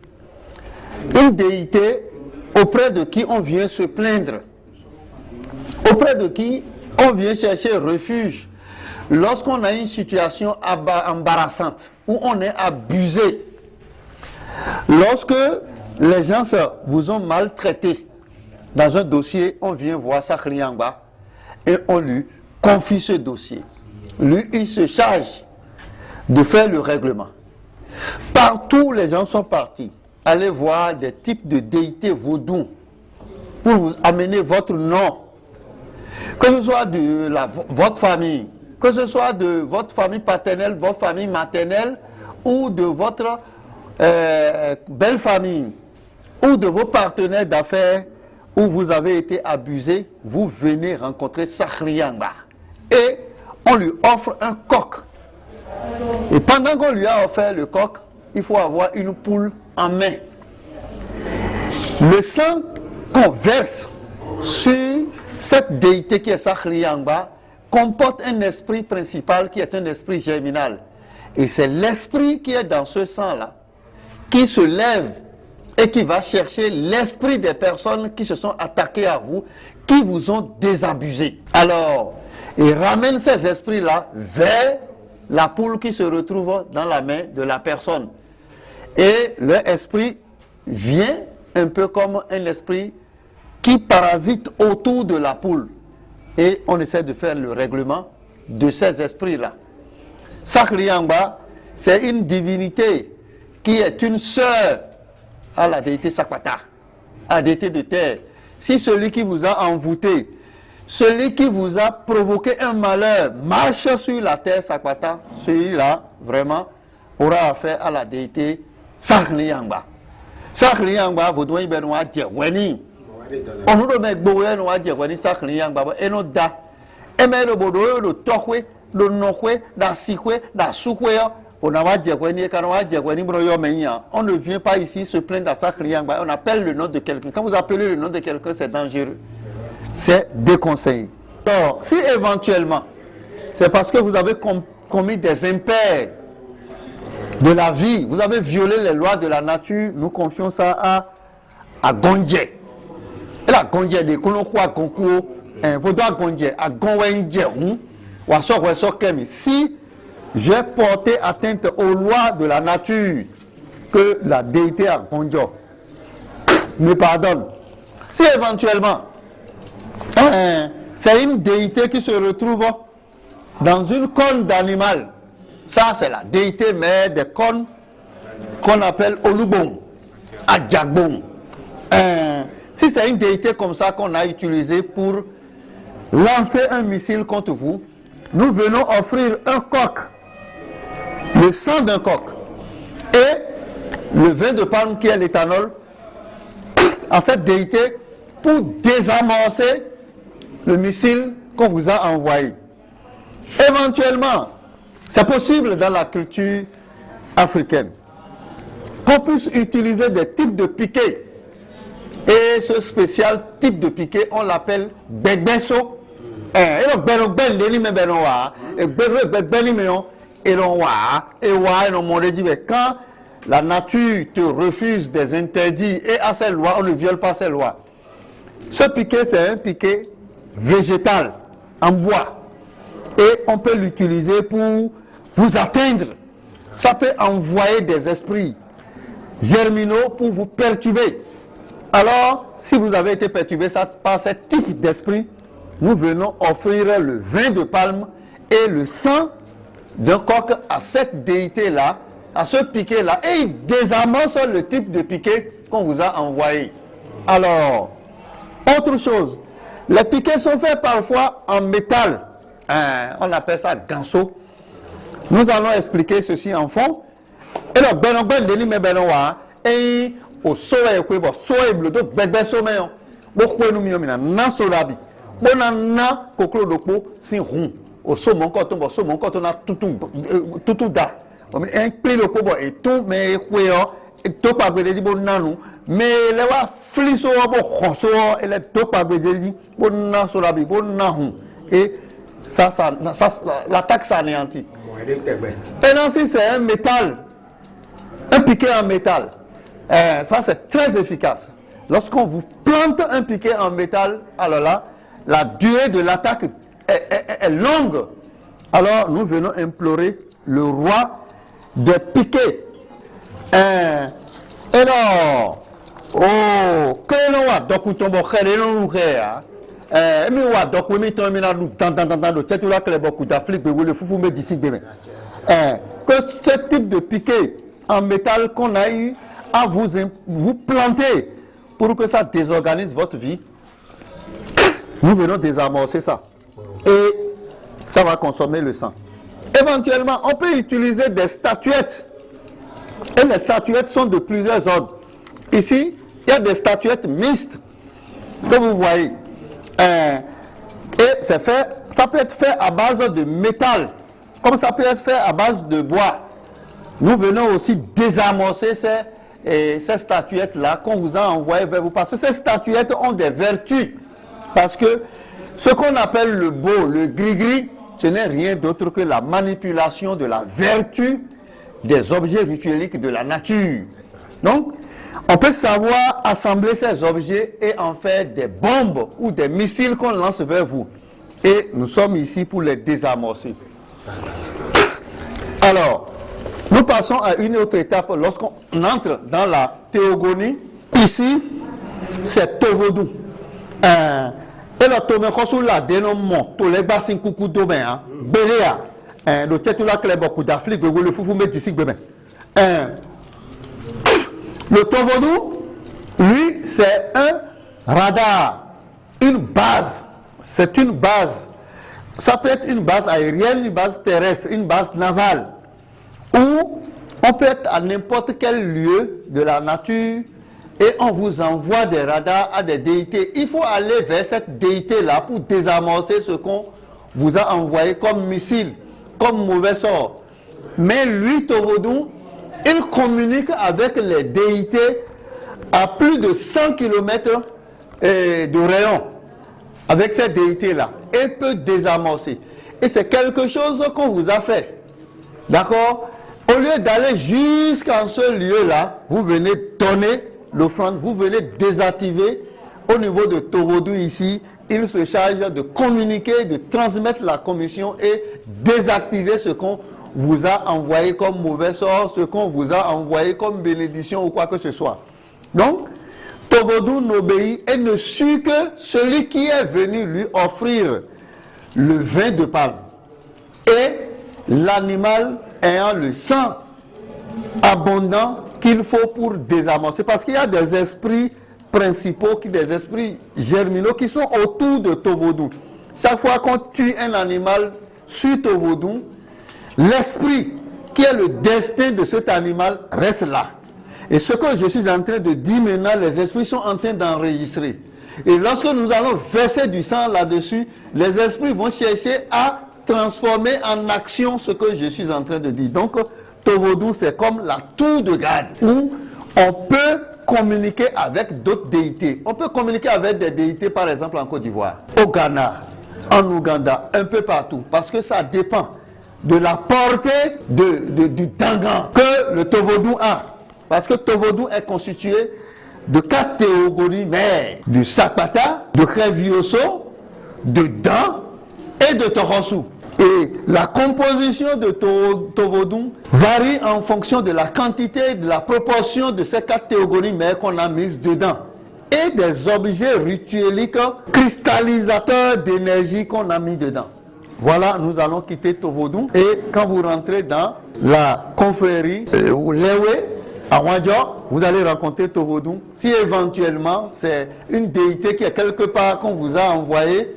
une déité auprès de qui on vient se plaindre, auprès de qui on vient chercher refuge lorsqu'on a une situation embarrassante, où on est abusé, lorsque les gens vous ont maltraité dans un dossier, on vient voir Sakhli Yangba et on lui confie ce dossier. Lui, il se charge de faire le règlement. Partout, les gens sont partis. Allez voir des types de déités vaudous pour vous amener votre nom. Que ce soit de votre famille, que ce soit de votre famille paternelle, votre famille maternelle, ou de votre belle famille, ou de vos partenaires d'affaires, où vous avez été abusé, vous venez rencontrer Sakhli Yangba. Et on lui offre un coq. Et pendant qu'on lui a offert le coq, il faut avoir une poule en main. Le sang qu'on verse sur cette déité qui est Sakhli Yangba comporte un esprit principal qui est un esprit germinal. Et c'est l'esprit qui est dans ce sang-là qui se lève et qui va chercher l'esprit des personnes qui se sont attaquées à vous, qui vous ont désabusé. Alors, il ramène ces esprits-là vers la poule qui se retrouve dans la main de la personne. Et leur esprit vient un peu comme un esprit qui parasite autour de la poule. Et on essaie de faire le règlement de ces esprits-là. Sakhli Yangba, c'est une divinité qui est une sœur à la déité Sakwata, à la déité de terre. Si celui qui vous a envoûté, celui qui vous a provoqué un malheur, marche sur la terre Sakwata, celui-là, vraiment, aura affaire à la déité Sakhli Yangba. Sakhli Yangba, vous devez benoît djeweni. On nous met boye no djeweni Sakhli Yangba, et no da. Et mais le bodo, le tokwe, le nokwe, da sikwe, da sukwe. On ne vient pas ici se plaindre à Sakhli Yangba, on appelle le nom de quelqu'un. Quand vous appelez le nom de quelqu'un, c'est dangereux. C'est déconseillé. Alors, si éventuellement, c'est parce que vous avez commis des impairs de la vie, vous avez violé les lois de la nature, nous confions ça à Gondje. Et la Gondje, de Konokwa Konkuo, Vodoa Gondje, à Gonwenje, si j'ai porté atteinte aux lois de la nature que la déité a Gondjo me pardonne. Si éventuellement, c'est une déité qui se retrouve dans une corne d'animal, ça c'est la déité mère des cornes qu'on appelle Olubon, Adjagbon. Si c'est une déité comme ça qu'on a utilisée pour lancer un missile contre vous, nous venons offrir un coq, le sang d'un coq et le vin de palme qui est l'éthanol à cette déité pour désamorcer le missile qu'on vous a envoyé. Éventuellement, c'est possible dans la culture africaine qu'on puisse utiliser des types de piquets. Et ce spécial type de piquet, on l'appelle begbeso. Quand la nature te refuse des interdits et à ces lois, on ne viole pas ces lois. Ce piquet, c'est un piquet végétal, en bois. Et on peut l'utiliser pour vous atteindre ça peut envoyer des esprits germinaux pour vous perturber. Alors, si vous avez été perturbé par ce type d'esprit, nous venons offrir le vin de palme et le sang d'un coq à cette déité-là, à ce piquet-là, et il désamorce le type de piquet qu'on vous a envoyé. Alors, autre chose, les piquets sont faits parfois en métal. On appelle ça ganso. Nous allons expliquer ceci en fond. Et le ben deni me benowa et au soleil ko bo soleil blodo bebe sommeil bo ko nu mi na na sorabi bo na koklo dopo si run au somon ko to bo somon ko to na tutu da o mi en pe lo ko bo e to me ko yo to pa gbe di bo nanu me le wa fliso bo khoso e le to pa gbe di bo na sorabi bo na hun et ça l'attaque s'anéantit. Et non, si c'est un métal, un piquet en métal, ça c'est très efficace. Lorsqu'on vous plante un piquet en métal, alors là, la durée de l'attaque est longue. Alors nous venons implorer le roi de piquet. Et non, oh, que l'on a dokutombo khelelo khea. Mi wa dokwe mi ton mi na lu dan do tete la kle beaucoup d'Afrique be le foufou me d'ici demain. Que ce type de piquet en métal qu'on a eu à vous planter pour que ça désorganise votre vie, nous venons désamorcer ça. Et ça va consommer le sang. Éventuellement, on peut utiliser des statuettes. Et les statuettes sont de plusieurs ordres. Ici, il y a des statuettes mixtes que vous voyez. Et c'est fait, ça peut être fait à base de métal, comme ça peut être fait à base de bois. Nous venons aussi désamorcer ces statuettes-là qu'on vous a envoyées vers vous, parce que ces statuettes ont des vertus. Parce que ce qu'on appelle le beau, le gris-gris, ce n'est rien d'autre que la manipulation de la vertu des objets ritueliques de la nature. Donc, on peut savoir assembler ces objets et en faire des bombes ou des missiles qu'on lance vers vous. Et nous sommes ici pour les désamorcer. Alors, nous passons à une autre étape lorsqu'on entre dans la théogonie. Ici, c'est Tovodou. Et le Tomekosu la dénomme Tolegba Sinkoukou Domain, Béléa, le Tchétoula Klebokou d'Afrique, le Foufou Médicique Domain. Le Tovodou, lui, c'est un radar, une base. C'est une base. Ça peut être une base aérienne, une base terrestre, une base navale. Ou on peut être à n'importe quel lieu de la nature et on vous envoie des radars à des déités. Il faut aller vers cette déité-là pour désamorcer ce qu'on vous a envoyé comme missile, comme mauvais sort. Mais lui, Tovodou, il communique avec les déités à plus de 100 km de rayon, avec ces déités-là, et peut désamorcer. Et c'est quelque chose qu'on vous a fait. D'accord? Au lieu d'aller jusqu'à ce lieu-là, vous venez donner l'offrande, vous venez désactiver. Au niveau de Tovodou ici, il se charge de communiquer, de transmettre la commission et désactiver ce qu'on vous a envoyé comme mauvais sort, ce qu'on vous a envoyé comme bénédiction ou quoi que ce soit. Donc, Tovodou n'obéit et ne suit que celui qui est venu lui offrir le vin de palme et l'animal ayant le sang abondant qu'il faut pour désamorcer. Parce qu'il y a des esprits principaux, des esprits germinaux qui sont autour de Tovodou. Chaque fois qu'on tue un animal sur Tovodou, l'esprit qui est le destin de cet animal reste là. Et ce que je suis en train de dire maintenant, les esprits sont en train d'enregistrer. Et lorsque nous allons verser du sang là-dessus, les esprits vont chercher à transformer en action ce que je suis en train de dire. Donc, Tovodou, c'est comme la tour de garde où on peut communiquer avec d'autres déités. On peut communiquer avec des déités, par exemple, en Côte d'Ivoire, au Ghana, en Ouganda, un peu partout, parce que ça dépend de la portée du tangan que le Tovodou a. Parce que Tovodou est constitué de 4 théogonies mères, du Sakpata, de Krevioso, de Dan et de Torossou. Et la composition de Tovodou varie en fonction de la quantité, de la proportion de ces 4 théogonies mères qu'on a mises dedans. Et des objets ritueliques cristallisateurs d'énergie qu'on a mis dedans. Voilà, nous allons quitter Tovodou. Et quand vous rentrez dans la confrérie Lewe, à Wadjo, vous allez rencontrer Tovodou. Si éventuellement c'est une déité qui est quelque part qu'on vous a envoyé,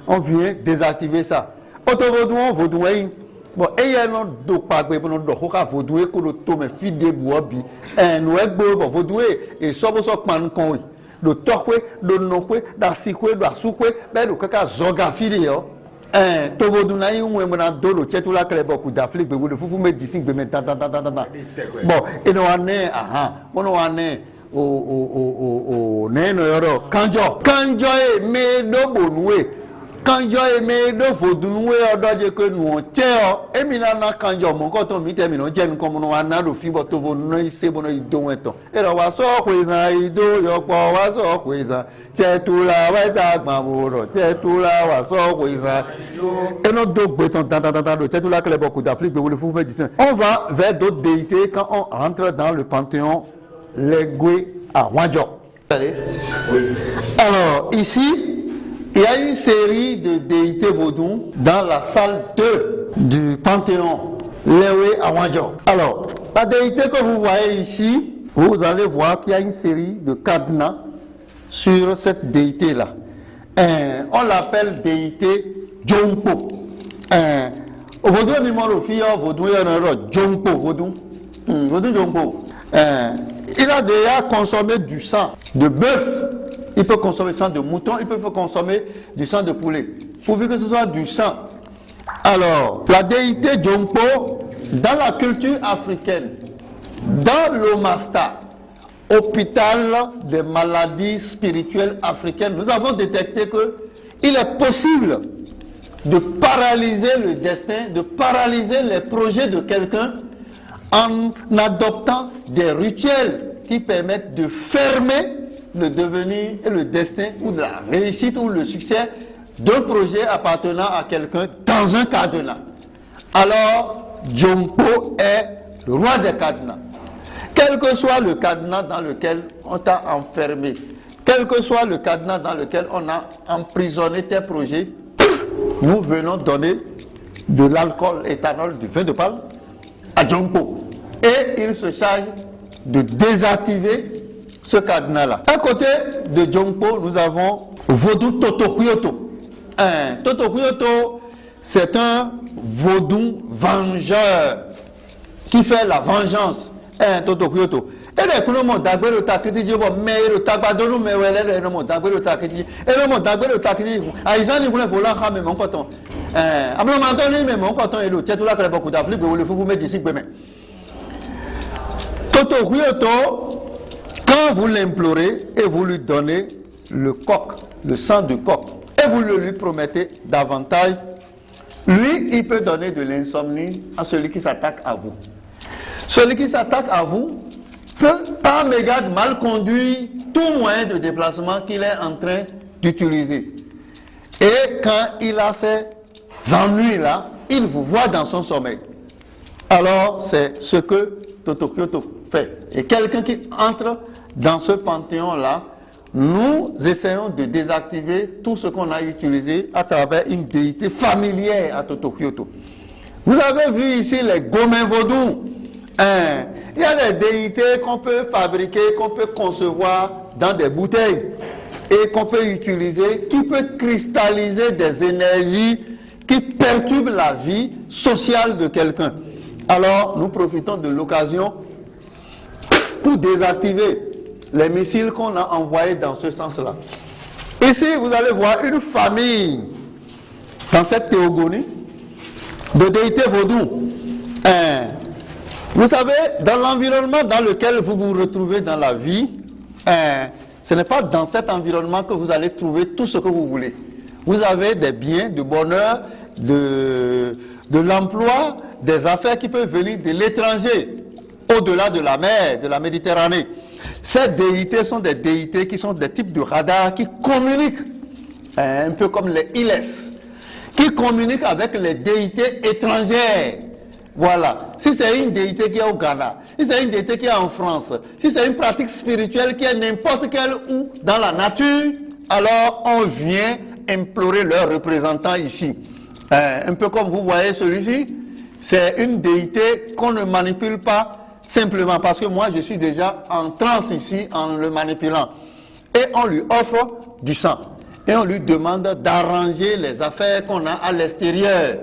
on vient désactiver ça. Tovodou, Vodoué. Bon, et il y a un autre pagbe pour nous doka Vodoué que le tome fide boabi. Nous ego Vodoué et sobo sok man konwi. Le tokwe, le nokwe, da sikwe, da sukwe, ben le kaka zoga fide yo. Tovodou na yon mwen nan do le tchetou la klebo ku d'Afrique be le fufu médecin be men tan. Bon, et nous on est on est au neno yoro kanjo e me do bonoué kanjo e me do vodunoué odoje que nous on tcheo e minana kanjo mon koto mi te mi no je nko mo wana do fi bo tovodou no ise bono idon eto e ro wa so kweza ido yo po wa so kweza tchetula wa ta gbamoro tchetula wa so kweza et notre dogbe de tchetula klebo ku d'Afrique be le fufu médecin. On va vers d'autres déités quand on rentre dans le panthéon Legwe à Wadjo. Alors, ici, il y a une série de déités vaudou dans la salle 2 du Panthéon Lewe à Wadjo. Alors, la déité que vous voyez ici, vous allez voir qu'il y a une série de cadenas sur cette déité-là. On l'appelle déité Djompo. Vaudou est mémoire fille, vaudou est un Djompo, vaudou. Vaudou Djompo. Il a déjà consommé du sang de bœuf, il peut consommer du sang de mouton, il peut consommer du sang de poulet, pourvu que ce soit du sang. Alors, la déité Djompo, dans la culture africaine, dans l'Omasta, hôpital des maladies spirituelles africaines, nous avons détecté qu'il est possible de paralyser le destin, de paralyser les projets de quelqu'un en adoptant des rituels qui permettent de fermer le devenir et le destin ou de la réussite ou le succès d'un projet appartenant à quelqu'un dans un cadenas. Alors, Djompo est le roi des cadenas. Quel que soit le cadenas dans lequel on t'a enfermé, quel que soit le cadenas dans lequel on a emprisonné tes projets, nous venons donner de l'alcool éthanol, du vin de palme à Djompo. Et il se charge de désactiver ce cadenas-là. À côté de Djompo, nous avons Vodou Totokyoto. Totokyoto, c'est un vaudou vengeur qui fait la vengeance. Totokyoto. Et les gens d'agbe le takiti je bon mais le tabadono mais ouais les gens d'agbe le takiti et le monde d'agbe le takiti aïsan ni voulait voler mais mon coton ablo mantoni mais mon coton et le tchetula que beaucoup d'Afrique vous le fufu médecin mais Totokyoto, quand vous l'implorez et vous lui donnez le coq, le sang de coq, et vous le lui promettez davantage, lui, il peut donner de l'insomnie à celui qui s'attaque à vous. Celui qui s'attaque à vous peut, par mégarde, mal conduire tout moyen de déplacement qu'il est en train d'utiliser. Et quand il a ces ennuis-là, il vous voit dans son sommeil. Alors, c'est ce que Totokyoto fait. Et quelqu'un qui entre dans ce panthéon-là, nous essayons de désactiver tout ce qu'on a utilisé à travers une déité familière à Totokyoto. Vous avez vu ici les gomins vaudous. Il y a des déités qu'on peut fabriquer, qu'on peut concevoir dans des bouteilles et qu'on peut utiliser, qui peut cristalliser des énergies qui perturbent la vie sociale de quelqu'un. Alors, nous profitons de l'occasion pour désactiver les missiles qu'on a envoyés dans ce sens-là. Ici, vous allez voir une famille dans cette théogonie de déités vaudous. Vous savez, dans l'environnement dans lequel vous vous retrouvez dans la vie, ce n'est pas dans cet environnement que vous allez trouver tout ce que vous voulez. Vous avez des biens, du bonheur, de l'emploi, des affaires qui peuvent venir de l'étranger, au-delà de la mer, de la Méditerranée. Ces déités sont des déités qui sont des types de radars qui communiquent, un peu comme les ILS, qui communique avec les déités étrangères. Voilà. Si c'est une déité qui est au Ghana, si c'est une déité qui est en France, si c'est une pratique spirituelle qui est n'importe quelle où dans la nature, alors on vient implorer leurs représentants ici. Un peu comme vous voyez celui-ci, c'est une déité qu'on ne manipule pas simplement parce que moi je suis déjà en transe ici en le manipulant. Et on lui offre du sang. Et on lui demande d'arranger les affaires qu'on a à l'extérieur,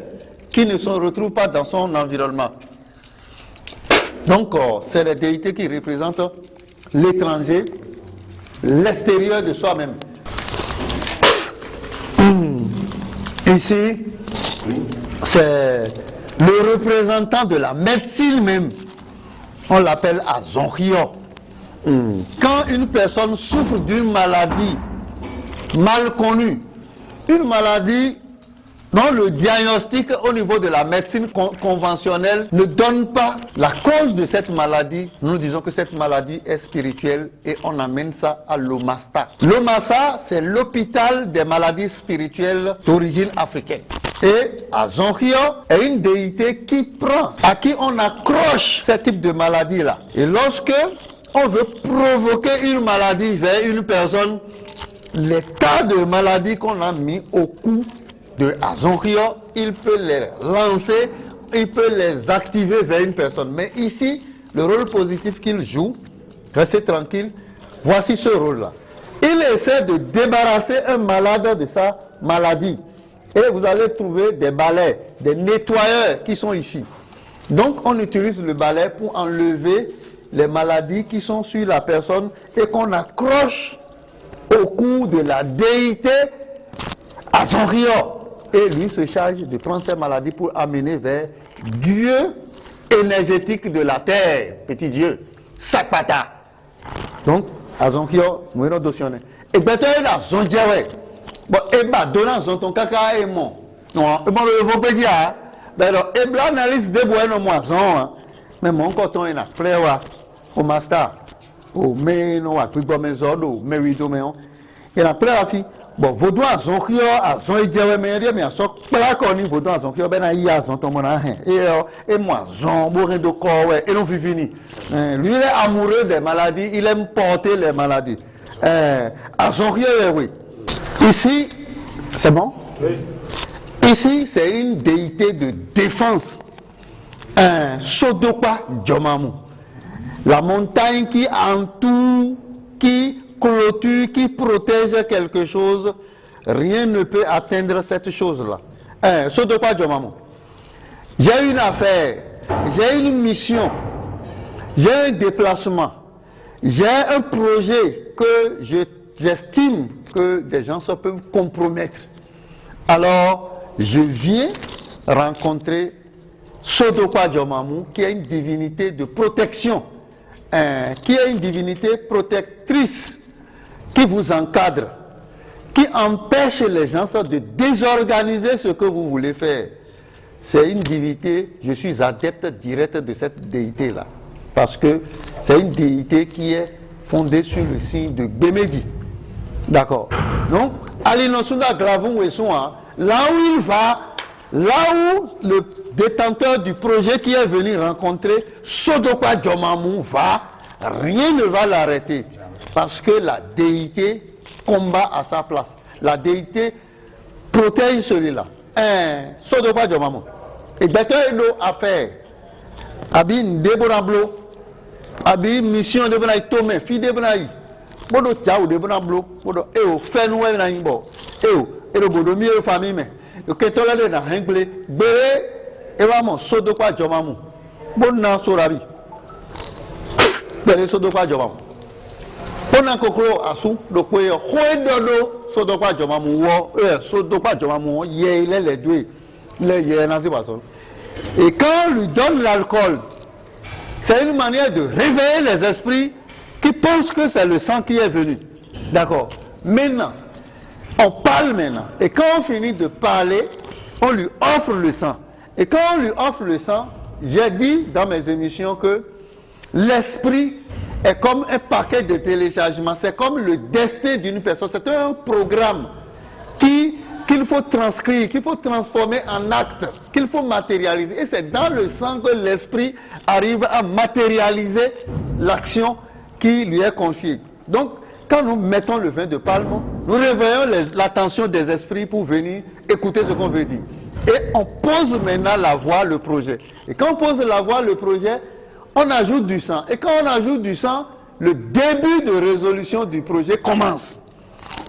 qui ne se retrouvent pas dans son environnement. Donc, c'est les déités qui représentent l'étranger, l'extérieur de soi-même. Ici, c'est le représentant de la médecine même. On l'appelle Azonghio. Quand une personne souffre d'une maladie mal connue, une maladie dont le diagnostic au niveau de la médecine conventionnelle ne donne pas la cause de cette maladie, nous disons que cette maladie est spirituelle et on amène ça à l'Omasta. L'Omasta, c'est l'hôpital des maladies spirituelles d'origine africaine. Et Azonghio est une déité qui prend, à qui on accroche ce type de maladie-là. Et lorsque on veut provoquer une maladie vers une personne, les tas de maladies qu'on a mis au cou de Azonghio, il peut les lancer, il peut les activer vers une personne. Mais ici, le rôle positif qu'il joue, restez tranquille, voici ce rôle-là. Il essaie de débarrasser un malade de sa maladie. Et vous allez trouver des balais, des nettoyeurs qui sont ici. Donc on utilise le balai pour enlever les maladies qui sont sur la personne et qu'on accroche au cou de la déité Azonghio. Et lui se charge de prendre ces maladies pour amener vers Dieu énergétique de la terre, petit Dieu, Sapata. Donc, Azonghio, nous allons dossier. Et bien, tu es là, Zondiawe. Bon, et bien, donnant Zonton Kaka et mon. Non, et bon, le vos pédia. Ben alors, et bien, analyse de bois, non, moi, Zon. Mais mon coton est là, Fléwa, au master, au mais non, à plus bon, mais Zodo, mais oui, mais on. Et la plaie la fille. Bon, Vaudou à Zonghio, à Zondiawe, mais à son plat qu'on y Vaudou à Zonghio, ben à Ia, Zonton, mon ahin. Et moi, Zon, bourrin de corps, et non, vivini. Lui, il est amoureux des maladies, il aime porter les maladies. À Zonghio, oui. Ici, c'est bon? Oui. Ici, c'est une déité de défense. Un Sodopa Djomamu. La montagne qui entoure, qui clôture, qui protège quelque chose, rien ne peut atteindre cette chose-là. Sodopa Djomamu. J'ai une affaire, j'ai une mission, j'ai un déplacement, j'ai un projet que j'estime que des gens se peuvent compromettre. Alors, je viens rencontrer Sodopa Djomamu, qui est une divinité de protection, qui est une divinité protectrice, qui vous encadre, qui empêche les gens de désorganiser ce que vous voulez faire. C'est une divinité, je suis adepte direct de cette déité-là, parce que c'est une déité qui est fondée sur le signe de Bémédi. D'accord. Donc, Alinosunda Glavon Wessoa, là où il va, là où le détenteur du projet qui est venu rencontrer Sodopa Djomamu va, rien ne va l'arrêter. Parce que la déité combat à sa place. La déité protège celui-là. Sodopa Djomamu. Et Beto a fait Abi Ndebonablo, Abi mission de Bonaï Tomé, fille de Bonaï. Bodo Tiaou de Bonablo, Bodo Eo, Fenoué Naïbo, Eo, et le Bodo Mio famille, mais le Ketola de la Hengle, Béré, et vraiment Sodopa Djomamu. Bona Sorabi. Béré Sodopa Djomamu. Bona Kokro Asu, le Koyo, Hoedodo, Sodopa Djomamu, Sodopa Djomamu, Yé, les deux, les Yé Nazibason. Et quand on lui donne l'alcool, c'est une manière de réveiller les esprits qui pensent que c'est le sang qui est venu. D'accord. Maintenant, on parle maintenant. Et quand on finit de parler, on lui offre le sang. Et quand on lui offre le sang, j'ai dit dans mes émissions que l'esprit est comme un paquet de téléchargement. C'est comme le destin d'une personne. C'est un programme qui qu'il faut transcrire, qu'il faut transformer en acte, qu'il faut matérialiser. Et c'est dans le sang que l'esprit arrive à matérialiser l'action qui lui est confiée. Donc, quand nous mettons le vin de palme, nous réveillons l'attention des esprits pour venir écouter ce qu'on veut dire. Et on pose maintenant la voix, le projet. Et quand on pose la voix, le projet, on ajoute du sang. Et quand on ajoute du sang, le début de résolution du projet commence.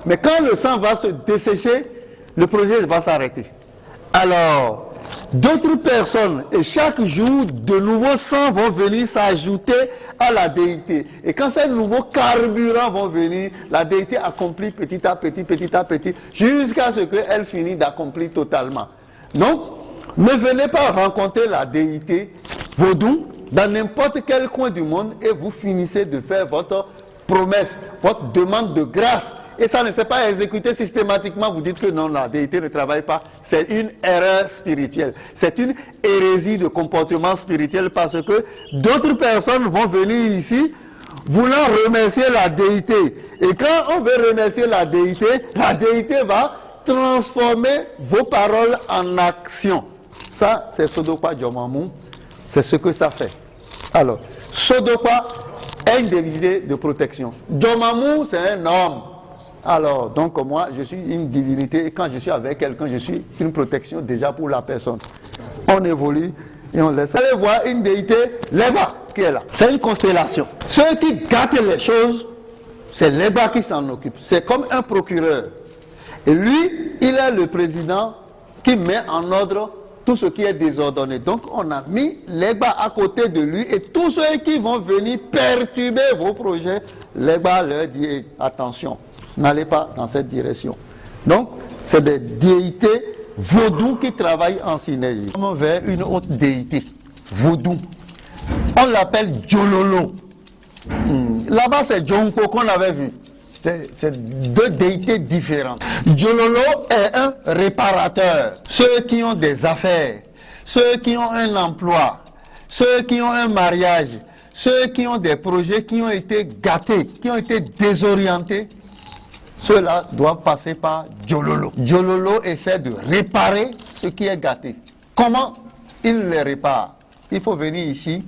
Mais quand le sang va se dessécher, le projet va s'arrêter. Alors, d'autres personnes, et chaque jour, de nouveaux sangs vont venir s'ajouter à la déité. Et quand ces nouveaux carburants vont venir, la déité accomplit petit à petit, jusqu'à ce qu'elle finisse d'accomplir totalement. Donc, ne venez pas rencontrer la déité vaudou dans n'importe quel coin du monde et vous finissez de faire votre promesse, votre demande de grâce. Et ça ne s'est pas exécuté systématiquement, vous dites que non, la déité ne travaille pas. C'est une erreur spirituelle. C'est une hérésie de comportement spirituel parce que d'autres personnes vont venir ici voulant remercier la déité. Et quand on veut remercier la déité va transformer vos paroles en action. Ça, c'est Sodopa Djomamou. C'est ce que ça fait. Alors, Sodopa est une divinité de protection. Djomamou, c'est un homme. Alors, donc moi, je suis une divinité et quand je suis avec quelqu'un, je suis une protection déjà pour la personne. On évolue et on laisse. Allez voir une déité, Leba, qui est là. C'est une constellation. Ceux qui gâtent les choses, c'est Leba qui s'en occupe. C'est comme un procureur. Et lui, il est le président qui met en ordre tout ce qui est désordonné. Donc, on a mis Leba à côté de lui et tous ceux qui vont venir perturber vos projets, Leba leur dit attention. N'allez pas dans cette direction. Donc, c'est des déités vaudou qui travaillent en synergie. On va vers une autre déité, vaudou. On l'appelle Djololo. Là-bas, c'est Djonko qu'on avait vu. C'est deux déités différentes. Djololo est un réparateur. Ceux qui ont des affaires, ceux qui ont un emploi, ceux qui ont un mariage, ceux qui ont des projets qui ont été gâtés, qui ont été désorientés, ceux-là doivent passer par Djololo. Djololo essaie de réparer ce qui est gâté. Comment il les répare? Il faut venir ici,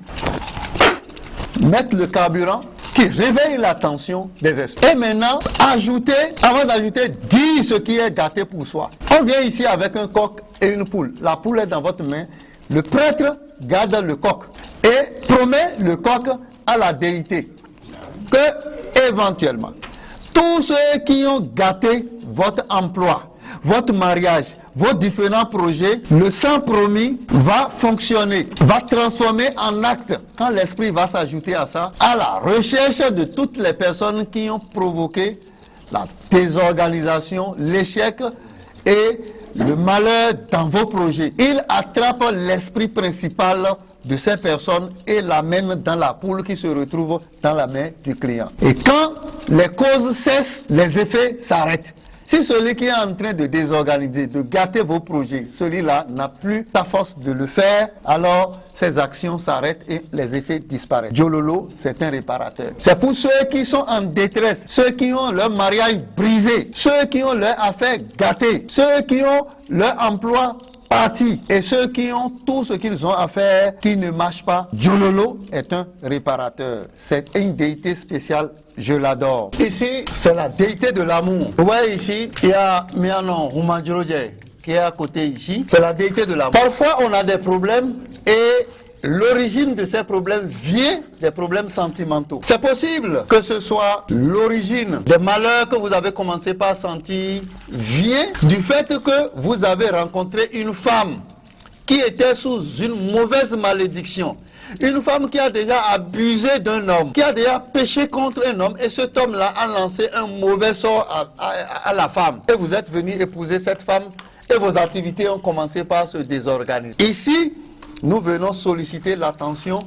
mettre le carburant qui réveille l'attention des esprits. Et maintenant, avant d'ajouter, dire ce qui est gâté pour soi. On vient ici avec un coq et une poule. La poule est dans votre main. Le prêtre garde le coq et promet le coq à la déité que, éventuellement, tous ceux qui ont gâté votre emploi, votre mariage, vos différents projets, le sang promis va fonctionner, va transformer en acte. Quand l'esprit va s'ajouter à ça, à la recherche de toutes les personnes qui ont provoqué la désorganisation, l'échec et le malheur dans vos projets. Il attrape l'esprit principal de ces personnes et l'amène dans la poule qui se retrouve dans la main du client. Et quand les causes cessent, les effets s'arrêtent. Si celui qui est en train de désorganiser, de gâter vos projets, celui-là n'a plus la force de le faire, alors ces actions s'arrêtent et les effets disparaissent. Djololo, c'est un réparateur. C'est pour ceux qui sont en détresse, ceux qui ont leur mariage brisé, ceux qui ont leur affaire gâtée, ceux qui ont leur emploi parti et ceux qui ont tout ce qu'ils ont à faire qui ne marche pas. Djololo est un réparateur. C'est une déité spéciale, je l'adore. Ici, c'est la déité de l'amour. Vous voyez ici, il y a Mianon Roumandjolodje qui est à côté ici. C'est la déité de l'amour. Parfois, on a des problèmes et l'origine de ces problèmes vient des problèmes sentimentaux. C'est possible que ce soit l'origine des malheurs que vous avez commencé par sentir vient du fait que vous avez rencontré une femme qui était sous une mauvaise malédiction. Une femme qui a déjà abusé d'un homme, qui a déjà péché contre un homme et cet homme-là a lancé un mauvais sort à la femme. Et vous êtes venu épouser cette femme et vos activités ont commencé par se désorganiser. Ici, nous venons solliciter l'attention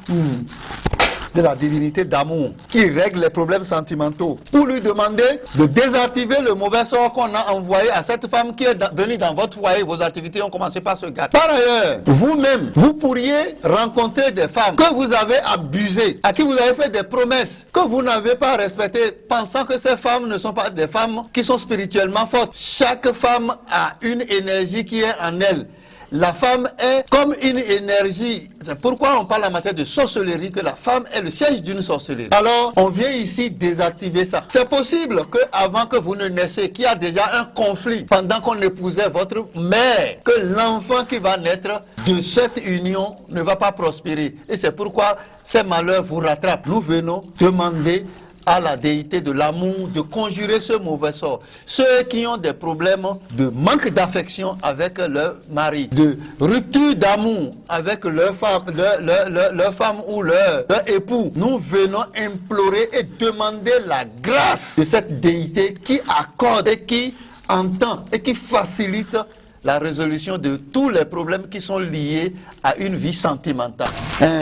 de la divinité d'amour qui règle les problèmes sentimentaux pour lui demander de désactiver le mauvais sort qu'on a envoyé à cette femme qui est venue dans votre foyer. Vos activités ont commencé par se gâter. Par ailleurs, vous-même, vous pourriez rencontrer des femmes que vous avez abusées, à qui vous avez fait des promesses que vous n'avez pas respectées, pensant que ces femmes ne sont pas des femmes qui sont spirituellement fortes. Chaque femme a une énergie qui est en elle. La femme est comme une énergie. C'est pourquoi on parle en matière de sorcellerie, que la femme est le siège d'une sorcellerie. Alors, on vient ici désactiver ça. C'est possible qu'avant que vous ne naissiez, qu'il y a déjà un conflit pendant qu'on épousait votre mère, que l'enfant qui va naître de cette union ne va pas prospérer. Et c'est pourquoi ces malheurs vous rattrapent. Nous venons demander à la déité de l'amour de conjurer ce mauvais sort. Ceux qui ont des problèmes de manque d'affection avec leur mari, de rupture d'amour avec leur femme ou leur époux, nous venons implorer et demander la grâce de cette déité qui accorde et qui entend et qui facilite la résolution de tous les problèmes qui sont liés à une vie sentimentale.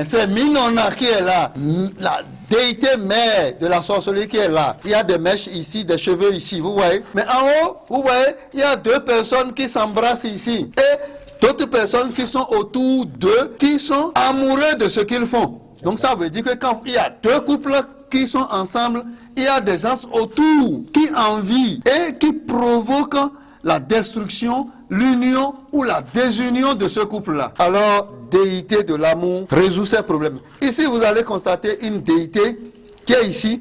C'est Minona qui est là, la déité mère de la sorcellerie qui est là. Il y a des mèches ici, des cheveux ici, vous voyez. Mais en haut, vous voyez, il y a deux personnes qui s'embrassent ici. Et d'autres personnes qui sont autour d'eux, qui sont amoureux de ce qu'ils font. Donc ça veut dire que quand il y a deux couples qui sont ensemble, il y a des gens autour qui envient et qui provoquent la destruction, l'union ou la désunion de ce couple-là. Alors, déité de l'amour résout ces problèmes. Ici, vous allez constater une déité qui est ici,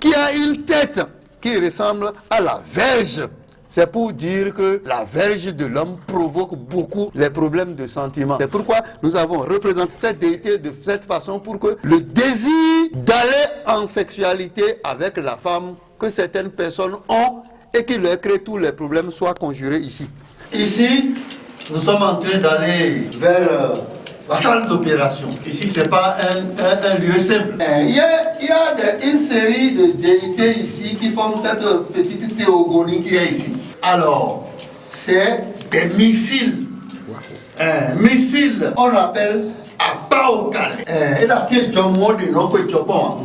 qui a une tête qui ressemble à la verge. C'est pour dire que la verge de l'homme provoque beaucoup les problèmes de sentiments. C'est pourquoi nous avons représenté cette déité de cette façon pour que le désir d'aller en sexualité avec la femme que certaines personnes ont et qui leur crée tous les problèmes soient conjurés ici. Ici, nous sommes en train d'aller vers la salle d'opération. Ici, ce n'est pas un lieu simple. Il y a une série de déités ici qui forment cette petite théogonie qui est ici. Alors, c'est des missiles. Missiles, on l'appelle Abaokale. Et là, tiens,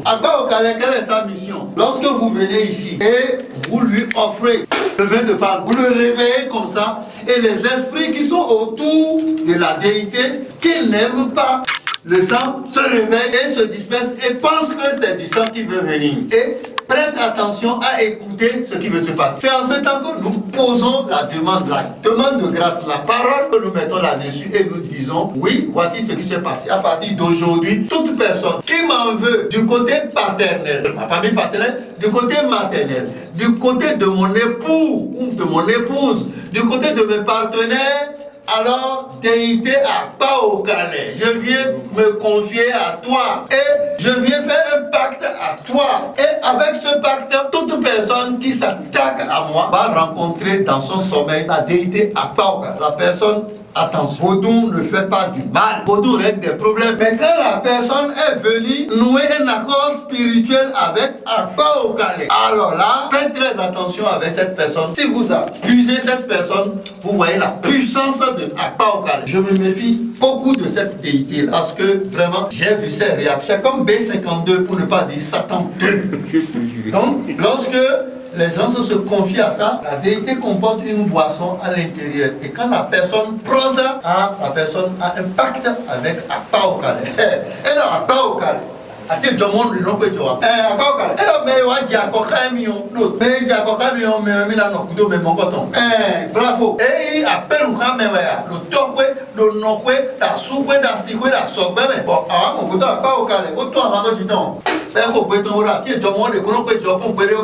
Abaokale, quelle est sa mission? Lorsque vous venez ici et vous lui offrez le vin de palme, vous le réveillez comme ça, et les esprits qui sont autour de la déité, qui n'aiment pas le sang, se réveillent et se dispersent et pensent que c'est du sang qui veut venir. Et prête attention à écouter ce qui veut se passer. C'est en ce temps que nous posons la demande de grâce, la parole que nous mettons là-dessus et nous disons, oui, voici ce qui s'est passé. À partir d'aujourd'hui, toute personne qui m'en veut du côté paternel, de ma famille paternelle, du côté maternel, du côté de mon époux ou de mon épouse, du côté de mes partenaires, alors, déité Abaokale, je viens me confier à toi et je viens faire un pacte à toi. Et avec ce pacte, toute personne qui s'attaque à moi va rencontrer dans son sommeil la déité Abaokale. La personne, attention, Vodou ne fait pas du mal, Vodou règle des problèmes. Mais quand la personne est venue nouer un accord spirituel avec Abaokale, alors là, faites très attention avec cette personne. Si vous abusez cette personne, vous voyez la puissance de Abaokale. Je me méfie beaucoup de cette déité parce que vraiment j'ai vu ses réactions comme B52 pour ne pas dire Satan 2. Donc lorsque les gens se confient à ça, la déité comporte une boisson à l'intérieur et quand la personne prend ça, la personne a un pacte avec Abaokale. Et dans Abaokale, ati jomon le no pejoa akauka ela me waji akokamion no me ja akokamion me na no kudo me mokoton bravo apelu kame wa lo tokwe lo nokwe da sukwe da sikwe da sogbe me bo mo kudo akauka le o to àwọn do jidan ko gbe ton ra ti jomon le ko no pejo kun pere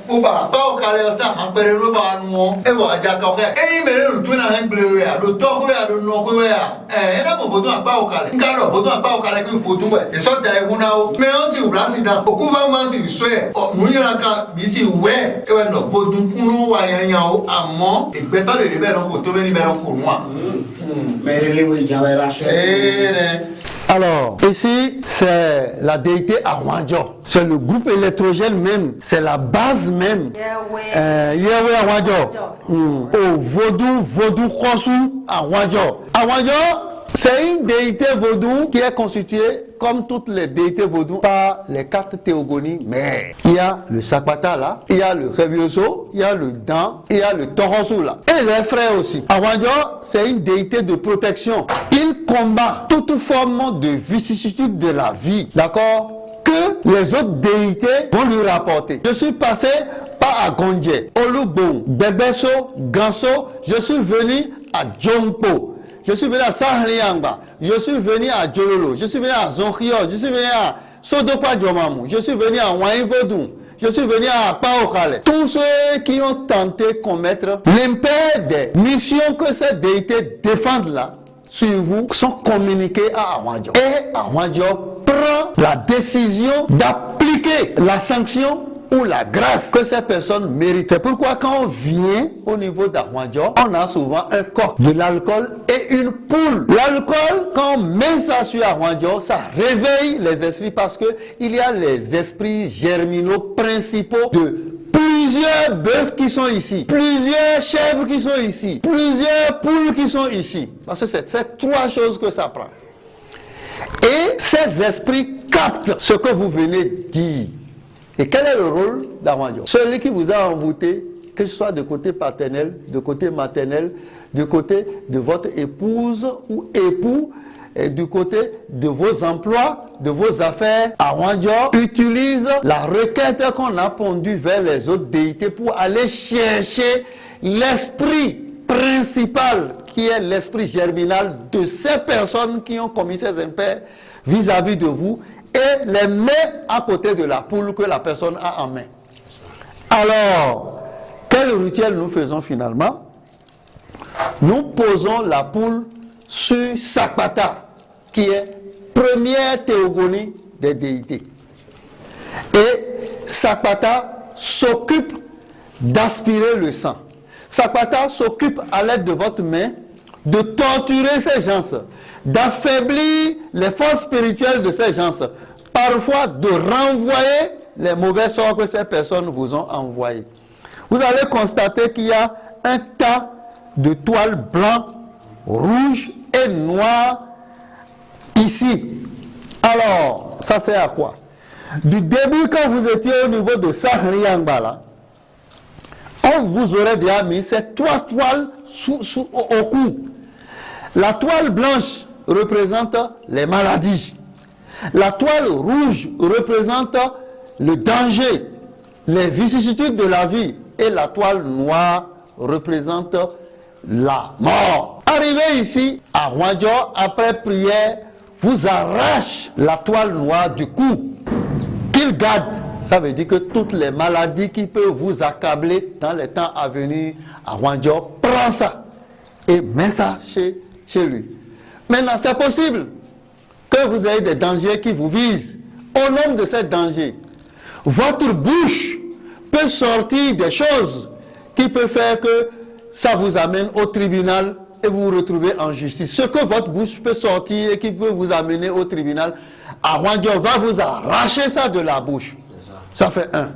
o ba akauka le o sa han pere lo ba nu won e wa ja akauka mere lo tuna han gbere ya lo tokwe ya lo nokwe ya ela mo kudo akauka le ngalo kudo akauka le ko kudo we e so da mais on s'y oublie dans beaucoup vraiment s'y souhaite nous y a quand ici ouais et ouais non pour nous nous voyons yao amont et peut-être les libérer pour tout venir pour moi mais les oui j'avais racheté. Alors, ici, c'est la déité Awanjo. C'est le groupe électrogène même. C'est la base même. Yahweh Awanjo. Vodou Kosu Awanjo. Awanjo, C'est une déité vaudou qui est constituée, comme toutes les déités vaudou, par les 4 théogonies mères. Il y a le Sakpata là, il y a le Revioso, il y a le Dan, il y a le Torosu là. Et les frères aussi. Awanjo, c'est une déité de protection. Il combat toute forme de vicissitude de la vie. D'accord? Que les autres déités vont lui rapporter. Je suis passé par Agondje, Olubon, Bebeso, Ganso, je suis venu à Djompo, je suis venu à Sahriangba, je suis venu à Djololo, je suis venu à Zonkhio, je suis venu à Sodopa Djomamou, je suis venu à Waïvodou, je suis venu à Paokale. Tous ceux qui ont tenté de commettre l'impair des missions que ces déités défendent là, sur vous, sont communiqués à Awanjo. Et Awanjo prend la décision d'appliquer la sanction ou la grâce que ces personnes méritent. C'est pourquoi quand on vient au niveau d'Awanjo, on a souvent un coq, de l'alcool et une poule. L'alcool, quand on met ça sur Awanjo, ça réveille les esprits parce que il y a les esprits germinaux principaux de plusieurs bœufs qui sont ici, plusieurs chèvres qui sont ici, plusieurs poules qui sont ici. Parce que c'est ces 3 choses que ça prend. Et ces esprits captent ce que vous venez dire. Et quel est le rôle d'Awanjo? Celui qui vous a envoûté, que ce soit de côté paternel, de côté maternel, du côté de votre épouse ou époux, et du côté de vos emplois, de vos affaires, Awanjo utilise la requête qu'on a pondue vers les autres déités pour aller chercher l'esprit principal qui est l'esprit germinal de ces personnes qui ont commis ces impairs vis-à-vis de vous et les met à côté de la poule que la personne a en main. Alors, quel rituel nous faisons finalement? Nous posons la poule sur Sakpata, qui est première théogonie des déités. Et Sakpata s'occupe d'aspirer le sang. Sakpata s'occupe à l'aide de votre main de torturer ces gens, d'affaiblir les forces spirituelles de ces gens, parfois de renvoyer les mauvais sorts que ces personnes vous ont envoyés. Vous allez constater qu'il y a un tas de toiles blancs, rouges et noires ici. Alors, ça sert à quoi? Du début, quand vous étiez au niveau de Sahriangba, on vous aurait déjà mis ces 3 toiles au cou. La toile blanche représente les maladies. La toile rouge représente le danger, les vicissitudes de la vie. Et la toile noire représente la mort. Arrivé ici, à Awanjo, après prière, vous arrache la toile noire du cou. Qu'il garde. Ça veut dire que toutes les maladies qui peuvent vous accabler dans les temps à venir, Awanjo prend ça et met ça chez lui. Maintenant, c'est possible que vous ayez des dangers qui vous visent. Au nom de ces dangers, votre bouche peut sortir des choses qui peuvent faire que ça vous amène au tribunal et vous vous retrouvez en justice. Ce que votre bouche peut sortir et qui peut vous amener au tribunal, Awanjo va vous arracher ça de la bouche. Ça fait 1.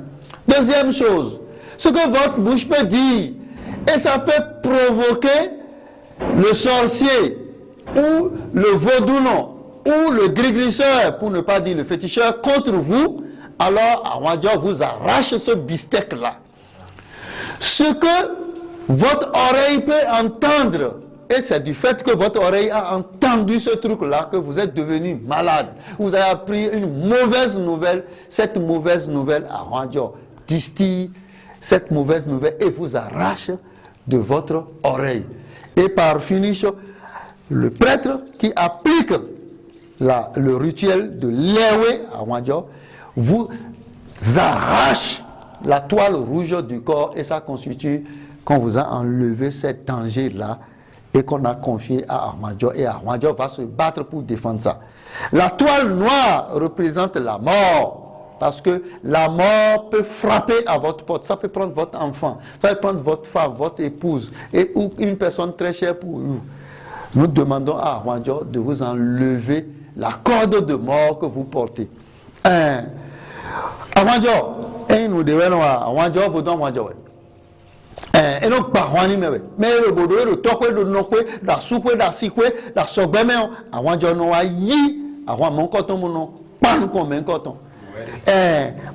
Deuxième chose, ce que votre bouche peut dire, et ça peut provoquer le sorcier, ou le vaudounon, ou le gris-glisseur, pour ne pas dire le féticheur, contre vous, alors Awanjo vous arrache ce bistec-là. Ce que votre oreille peut entendre, et c'est du fait que votre oreille a entendu ce truc-là que vous êtes devenu malade. Vous avez appris une mauvaise nouvelle. Cette mauvaise nouvelle, Awanjo distille cette mauvaise nouvelle et vous arrache de votre oreille. Et par finish, le prêtre qui applique le rituel de Lewe Awanjo vous arrache la toile rouge du corps et ça constitue qu'on vous a enlevé cet danger-là et qu'on a confié à Awanjo, et Awanjo va se battre pour défendre ça. La toile noire représente la mort, parce que la mort peut frapper à votre porte. Ça peut prendre votre enfant, ça peut prendre votre femme, votre épouse, ou une personne très chère pour vous. Nous demandons à Awanjo de vous enlever la corde de mort que vous portez. Awanjo, nous devons Awanjo, vous donnons Awanjo. Et donc, Bahwani, mais le bodo, le tokwe, le nokwe, la soukwe, la sikwe, la sogbeme, avant de nous aïe, avant mon coton, mon pas nous comme un coton.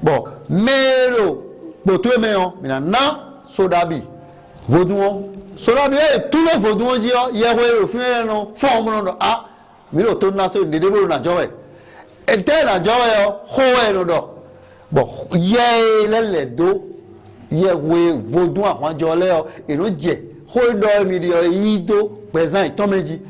Bon, mais le boto, mais maintenant, sodabi, vaudouon, sodabi, tous les vaudouons disent, il y a le fin, non, forme, non, ah, mais le tourne là, c'est une dédé, na joie. Et tel la joie, hoé, non, bon, il y a les dos. Ye we vodou àwọn jole o eno je ho do mi di yido present to meji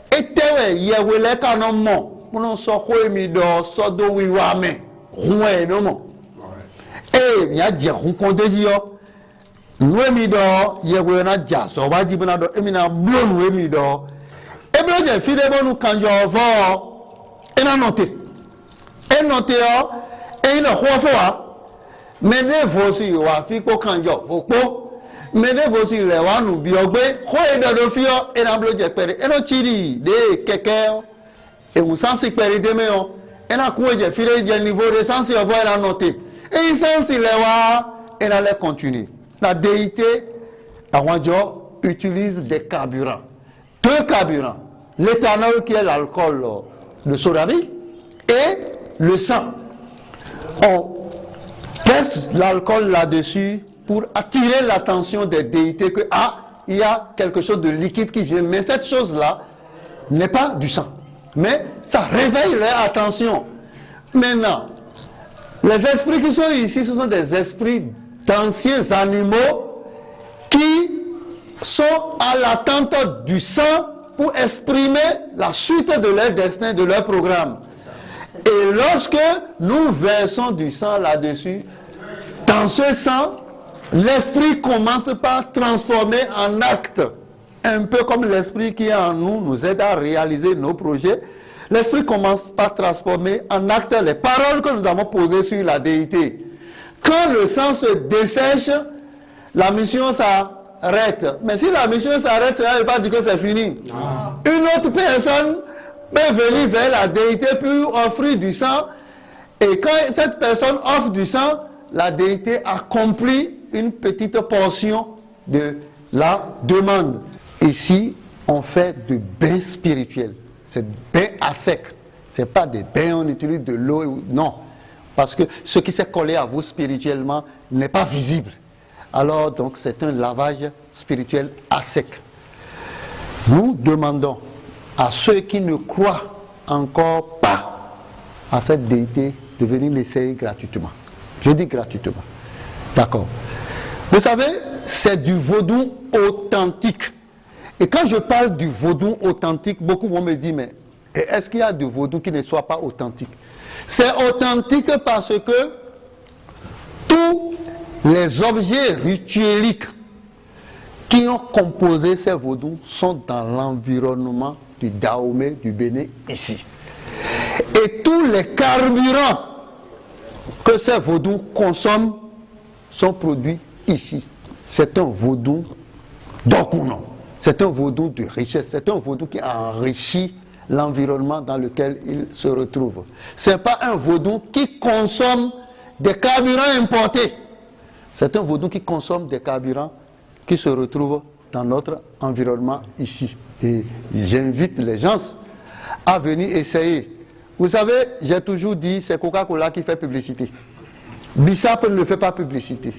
etewe ye we le ka no mo no so ho mi do so do wi wa me hun e no mo mi a je hun kon de ji yo nu mi do ye we na ja so ba ji na do emi na blow nu mi do e bi o je fi de bonu kanjo vo e na note o e ina ho fo wa mene vosi wa fi ko kanjo opo mene vosi le wa nu bi ogbe ko e do fi o e na blo je pere e no chiri de keke e un sensi pere de me o e na ku e je fi re je niveau de sensi o vo la noter e sensi le wa e na le continuer la déité Awanjo utilise des carburants, 2 carburants, l'éthanol qui est l'alcool de sodavi et le sang. On teste l'alcool là-dessus pour attirer l'attention des déités que il y a quelque chose de liquide qui vient, mais cette chose-là n'est pas du sang. Mais ça réveille leur attention. Maintenant, les esprits qui sont ici, ce sont des esprits d'anciens animaux qui sont à l'attente du sang pour exprimer la suite de leur destin, de leur programme. Et lorsque nous versons du sang là-dessus, dans ce sang, l'esprit commence par transformer en acte. Un peu comme l'esprit qui est en nous nous aide à réaliser nos projets. L'esprit commence par transformer en acte les paroles que nous avons posées sur la déité. Quand le sang se dessèche, la mission s'arrête. Mais si la mission s'arrête, ça ne veut pas dire que c'est fini. Une autre personne peut venir vers la déité pour offrir du sang. Et quand cette personne offre du sang, la déité accomplit une petite portion de la demande. Ici, on fait de bains spirituels. C'est bains à sec. Ce n'est pas des bains, on utilise de l'eau. Non. Parce que ce qui s'est collé à vous spirituellement n'est pas visible. Alors, donc, c'est un lavage spirituel à sec. Nous demandons à ceux qui ne croient encore pas à cette déité de venir l'essayer gratuitement. Je dis gratuitement. D'accord. Vous savez, c'est du vaudou authentique. Et quand je parle du vaudou authentique, beaucoup vont me dire, mais est-ce qu'il y a du vaudou qui ne soit pas authentique? C'est authentique parce que tous les objets ritueliques qui ont composé ces vaudous sont dans l'environnement du Dahomey, du Bénin, ici. Et tous les carburants que ces vaudous consomment sont produits ici. C'est un vaudou d'Okuno. C'est un vaudou de richesse. C'est un vaudou qui enrichit l'environnement dans lequel il se retrouve. Ce n'est pas un vaudou qui consomme des carburants importés. C'est un vaudou qui consomme des carburants qui se retrouvent dans notre environnement ici. Et j'invite les gens à venir essayer. Vous savez, j'ai toujours dit, c'est Coca-Cola qui fait publicité. Bissap ne fait pas publicité.